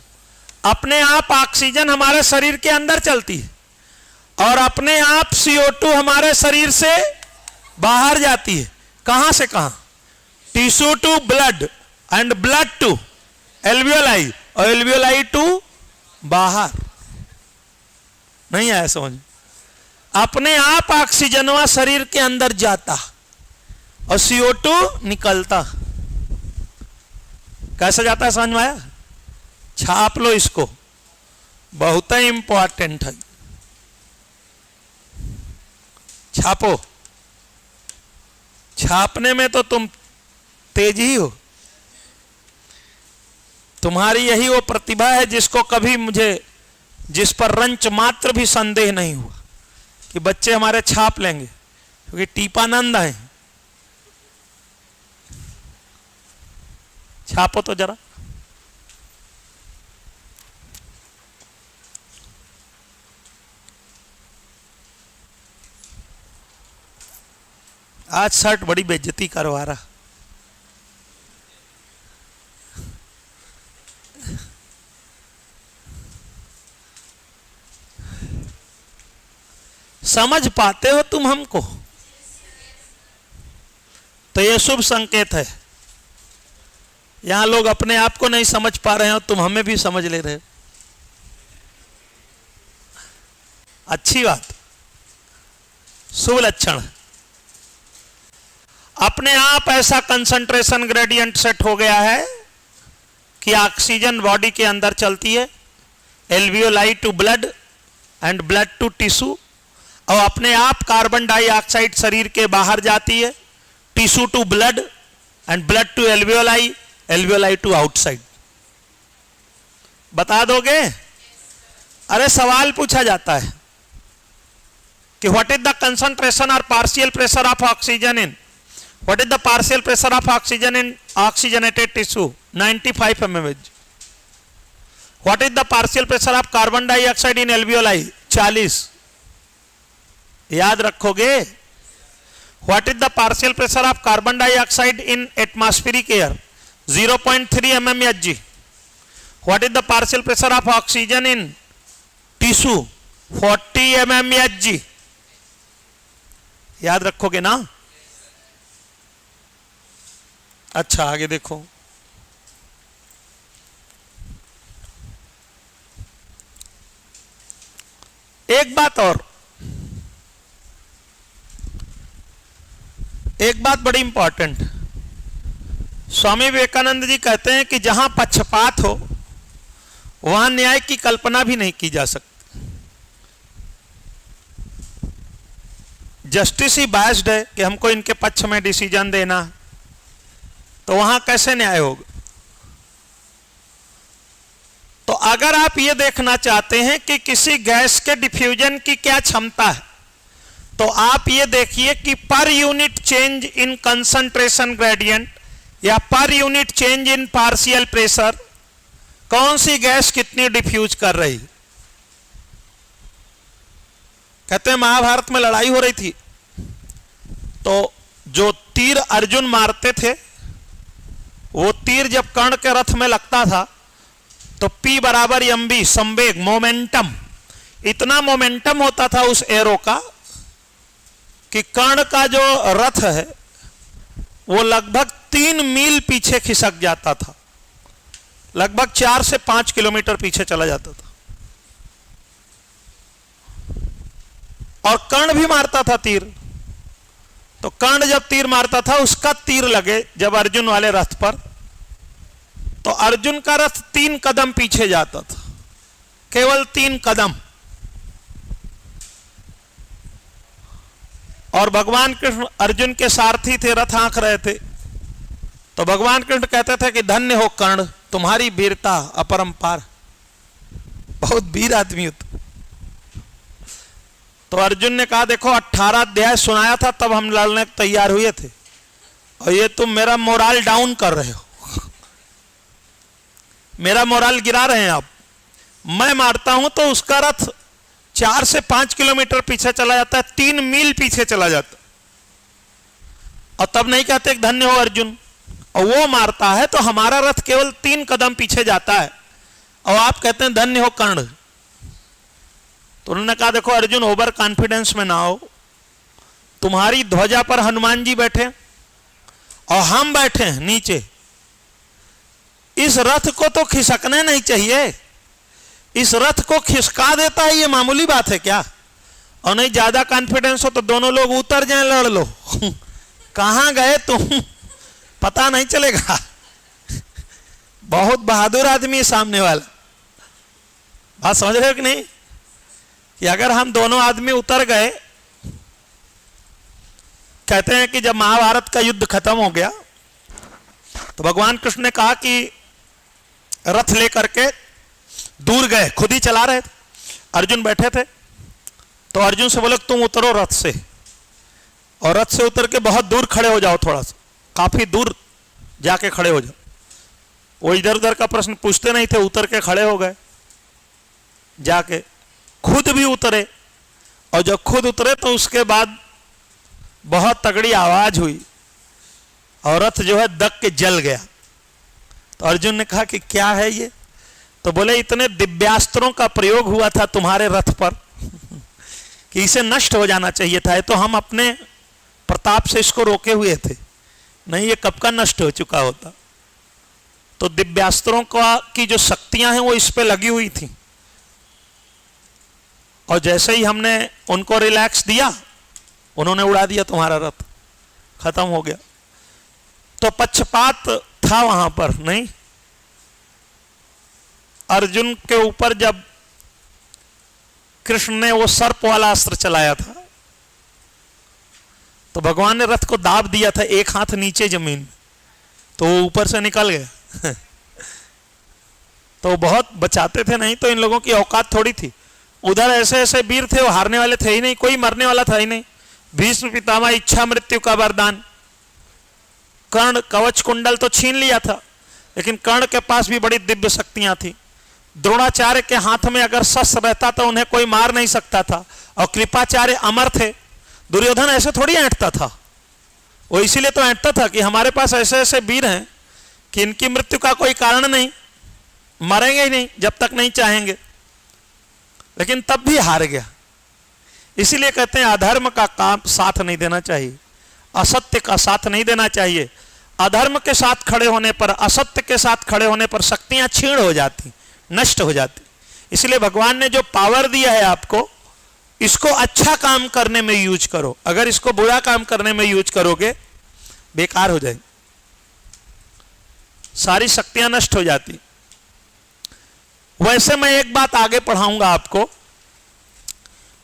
अपने आप ऑक्सीजन हमारे शरीर के अंदर चलती है और अपने आप CO2 हमारे शरीर से बाहर जाती है। कहां से कहां, tissue to blood and blood to alveoli और एल्वियोलाई टू बाहर। नहीं आया समझ? अपने आप ऑक्सीजनवा शरीर के अंदर जाता और CO2 निकलता। कैसे जाता है समझ में आया? छाप लो इसको, बहुत ही इंपॉर्टेंट है। छापो, छापने में तो तुम तेज ही हो। तुम्हारी यही वो प्रतिभा है जिसको कभी मुझे जिस पर रंच मात्र भी संदेह नहीं हुआ कि बच्चे हमारे छाप लेंगे, क्योंकि टीपानंद है। छापो तो जरा। आज शर्ट बड़ी बेइज्जती करवा रहा। समझ पाते हो तुम हमको तो ये शुभ संकेत है। यहां लोग अपने आप को नहीं समझ पा रहे हो, तुम हमें भी समझ ले रहे हो। अच्छी बात, शुभ लक्षण। अपने आप ऐसा कंसंट्रेशन ग्रेडियंट सेट हो गया है कि ऑक्सीजन बॉडी के अंदर चलती है, alveoli to blood and blood to tissue, और अपने आप कार्बन डाइऑक्साइड शरीर के बाहर जाती है, tissue to blood and blood to alveoli, alveoli to outside. बता दोगे? अरे सवाल पूछा जाता है कि व्हाट इज द कंसंट्रेशन और partial pressure of oxygen in, what is the partial pressure of oxygen in oxygenated tissue, 95 mmHg। What is the partial pressure of carbon dioxide in alveoli, 40। याद रखोगे? What is the partial pressure of carbon dioxide in atmospheric air, 0.3 mmHg। What is the partial pressure of oxygen in tissue, 40 mmHg। याद रखोगे ना? अच्छा आगे देखो, एक बात और, एक बात बड़ी इंपॉर्टेंट। स्वामी विवेकानंद जी कहते हैं कि जहां पक्षपात हो वहां न्याय की कल्पना भी नहीं की जा सकती। जस्टिस ही बायस्ड है कि हमको इनके पक्ष में डिसीजन देना, तो वहां कैसे न्याय होगा? तो अगर आप ये देखना चाहते हैं कि किसी गैस के डिफ्यूजन की क्या क्षमता है, तो आप ये देखिए कि per unit change in concentration gradient या per unit change in partial pressure कौन सी गैस कितनी डिफ्यूज कर रही। कहते हैं महाभारत में लड़ाई हो रही थी, तो जो तीर अर्जुन मारते थे वो तीर जब कर्ण के रथ में लगता था तो P बराबर mv, संवेग, मोमेंटम, इतना मोमेंटम होता था उस एरो का कि कर्ण का जो रथ है वो लगभग 3 मील पीछे खिसक जाता था, लगभग 4 से 5 किलोमीटर पीछे चला जाता था। और कर्ण भी मारता था तीर, तो कर्ण जब तीर मारता था उसका तीर लगे जब अर्जुन वाले रथ पर, तो अर्जुन का रथ 3 कदम पीछे जाता था, केवल 3 कदम। और भगवान कृष्ण अर्जुन के सारथी थे, रथ आंक रहे थे, तो भगवान कृष्ण कहते थे कि धन्य हो कर्ण, तुम्हारी वीरता अपरंपार, बहुत वीर आदमी हो। तो अर्जुन ने कहा देखो 18 अध्याय सुनाया था तब हम लड़ने तैयार हुए थे, और ये तुम मेरा मोराल डाउन कर रहे हो, मेरा मोराल गिरा रहे हैं आप। मैं मारता हूं तो उसका रथ 4 से 5 किलोमीटर पीछे चला जाता है, 3 मील पीछे चला जाता, और तब नहीं कहते धन्य हो अर्जुन। और वो मारता है तो हमारा रथ केवल 3 कदम पीछे जाता है, और आप कहते हैं धन्य हो कर्ण। तो उन्होंने कहा देखो अर्जुन, ओवर कॉन्फिडेंस में ना हो, तुम्हारी ध्वजा पर हनुमान जी बैठे और हम बैठे हैं नीचे, इस रथ को तो खिसकने नहीं चाहिए, इस रथ को खिसका देता है ये मामूली बात है क्या? और नहीं ज्यादा कॉन्फिडेंस हो तो दोनों लोग उतर जाएं, लड़ लो कहां गए तुम पता नहीं चलेगा। बहुत बहादुर आदमी है सामने वाला, बात समझ रहे हो कि नहीं? कि अगर हम दोनों आदमी उतर गए, कहते हैं कि जब महाभारत का युद्ध खत्म हो गया तो भगवान कृष्ण ने कहा कि रथ लेकर के दूर गए, खुद ही चला रहे थे, अर्जुन बैठे थे, तो अर्जुन से बोले तुम उतरो रथ से, और रथ से उतर के बहुत दूर खड़े हो जाओ, थोड़ा सा काफी दूर जाके खड़े हो जाओ। वो इधर उधर का प्रश्न पूछते नहीं थे, उतर के खड़े हो गए, जाके खुद भी उतरे, और जब खुद उतरे तो उसके बाद बहुत तगड़ी आवाज हुई और रथ जो है दब के जल गया। तो अर्जुन ने कहा कि क्या है ये? तो बोले इतने दिव्यास्त्रों का प्रयोग हुआ था तुम्हारे रथ पर कि इसे नष्ट हो जाना चाहिए था, तो हम अपने प्रताप से इसको रोके हुए थे, नहीं ये कब का नष्ट हो चुका होता। तो दिव्यास्त्रों का की जो शक्तियां हैं वो इस पे लगी हुई थी, और जैसे ही हमने उनको रिलैक्स दिया उन्होंने उड़ा दिया तुम्हारा रथ, खत्म हो गया। तो पक्षपात था वहां पर नहीं। अर्जुन के ऊपर जब कृष्ण ने वो सर्प वाला अस्त्र चलाया था तो भगवान ने रथ को दाब दिया था, एक हाथ नीचे जमीन में, तो वो ऊपर से निकल गया तो बहुत बचाते थे, नहीं तो इन लोगों की औकात थोड़ी थी। उधर ऐसे ऐसे वीर थे, वो हारने वाले थे ही नहीं, कोई मरने वाला था ही नहीं। भीष्म पितामह इच्छा मृत्यु का वरदान, कर्ण कवच कुंडल तो छीन लिया था, लेकिन कर्ण के पास भी बड़ी दिव्य शक्तियां थी। द्रोणाचार्य के हाथ में अगर शस्त्र रहता तो उन्हें कोई मार नहीं सकता था, और कृपाचार्य अमर थे। दुर्योधन ऐसे थोड़ी ऐंठता था, वो इसीलिए तो ऐंठता था कि हमारे पास ऐसे ऐसे वीर हैं कि इनकी मृत्यु का कोई कारण नहीं, मरेंगे ही नहीं जब तक नहीं चाहेंगे, लेकिन तब भी हार गया। इसीलिए कहते हैं अधर्म का काम साथ नहीं देना चाहिए, असत्य का साथ नहीं देना चाहिए। अधर्म के साथ खड़े होने पर, असत्य के साथ खड़े होने पर शक्तियां क्षीण हो जाती, नष्ट हो जाती। इसलिए भगवान ने जो पावर दिया है आपको, इसको अच्छा काम करने में यूज करो, अगर इसको बुरा काम करने में यूज करोगे बेकार हो जाएगी, सारी शक्तियां नष्ट हो जाती। वैसे मैं एक बात आगे पढ़ाऊंगा आपको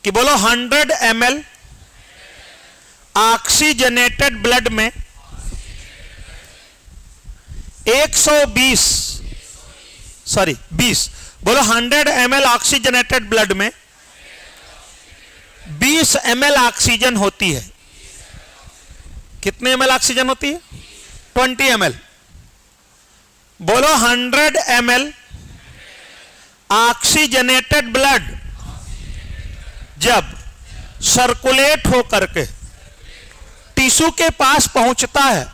कि बोलो 100 ml ऑक्सीजनेटेड ब्लड में 20 बोलो 100 ml ऑक्सीजनेटेड ब्लड में 20 ml ऑक्सीजन होती है। कितने ml ऑक्सीजन होती है? 20 ml। बोलो 100 ml ऑक्सीजनेटेड ब्लड जब सर्कुलेट होकर के टिश्यू के पास पहुंचता है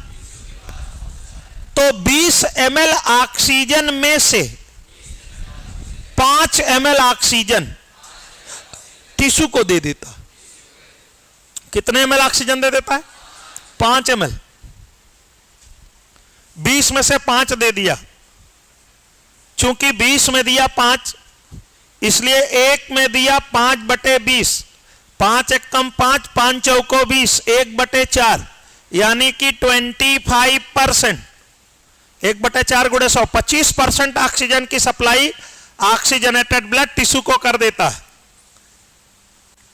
तो 20 ml ऑक्सीजन में से 5 ml ऑक्सीजन टिश्यू को दे देता। कितने ml ऑक्सीजन दे देता है? 5 ml। 20 में से 5 दे दिया, चूंकि 20 में दिया 5, इसलिए एक में दिया 5/20, 5 एक कम 5, 5 चौको 20, 1/4 यानी कि 25%, 1/4 गुणे 100, 25% ऑक्सीजन की सप्लाई ऑक्सीजनेटेड ब्लड टिश्यू को कर देता है।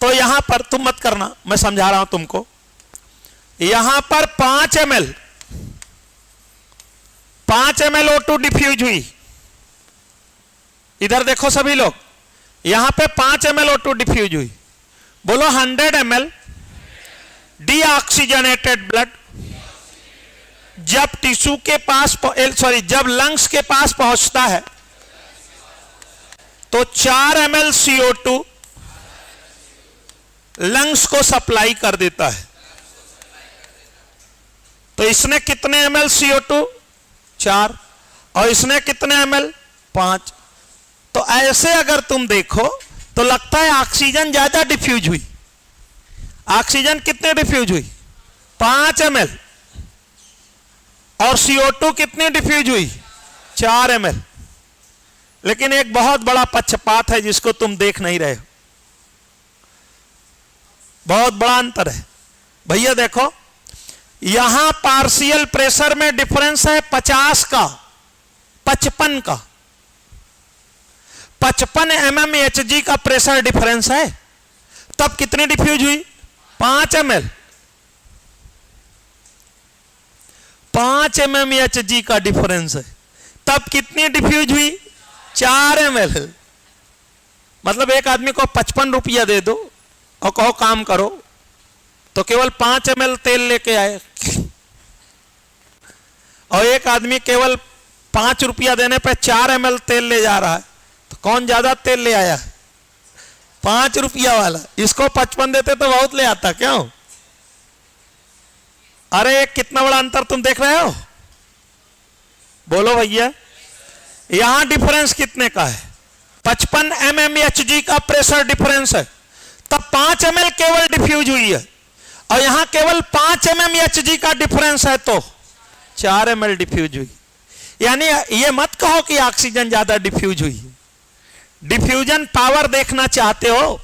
तो यहां पर तुम मत करना, मैं समझा रहा हूं तुमको। यहां पर 5 ml O2 डिफ्यूज हुई। इधर देखो सभी लोग, यहां पे 5 ml O2 डिफ्यूज हुई, बोलो 100 ml डीऑक्सीजनेटेड ब्लड जब टिश्यू के पास जब लंग्स के पास पहुंचता है तो 4 ml CO2 लंग्स को सप्लाई कर देता है। तो इसने कितने ml CO2? 4। और इसने कितने ml? 5। तो ऐसे अगर तुम देखो तो लगता है ऑक्सीजन ज्यादा डिफ्यूज हुई। ऑक्सीजन कितने डिफ्यूज हुई? 5 ml। और CO2 कितनी डिफ्यूज हुई? 4 ml। लेकिन एक बहुत बड़ा पक्षपात है जिसको तुम देख नहीं रहे हो। बहुत बड़ा अंतर है भैया। देखो यहां पार्शियल प्रेशर में डिफरेंस है 50 का, 55 का। 55 mmHg का प्रेशर डिफरेंस है। तब कितनी डिफ्यूज हुई? 5 ml। 5 mmHg का डिफरेंस है। तब कितनी डिफ्यूज हुई? 4 ml। मतलब एक आदमी को 55 रुपया दे दो और कहो काम करो, तो केवल 5 ml तेल लेके आए। और एक आदमी केवल 5 रुपया देने पे 4 ml तेल ले जा रहा है, तो कौन ज्यादा तेल ले आया? 5 रुपया वाला। इसको 55 देते तो बहुत ले आता। क्यों? अरे कितना बड़ा अंतर तुम देख रहे हो? बोलो भैया। यहां डिफरेंस कितने का है? 55 mmHg का प्रेशर डिफरेंस है। तब 5 ml केवल डिफ्यूज हुई है। और यहां केवल 5 mmHg का डिफरेंस है तो 4 ml डिफ्यूज हुई। यानी ये मत कहो कि ऑक्सीजन ज्यादा डिफ्यूज हुई। डिफ्यूजन पावर देखना चाहते हो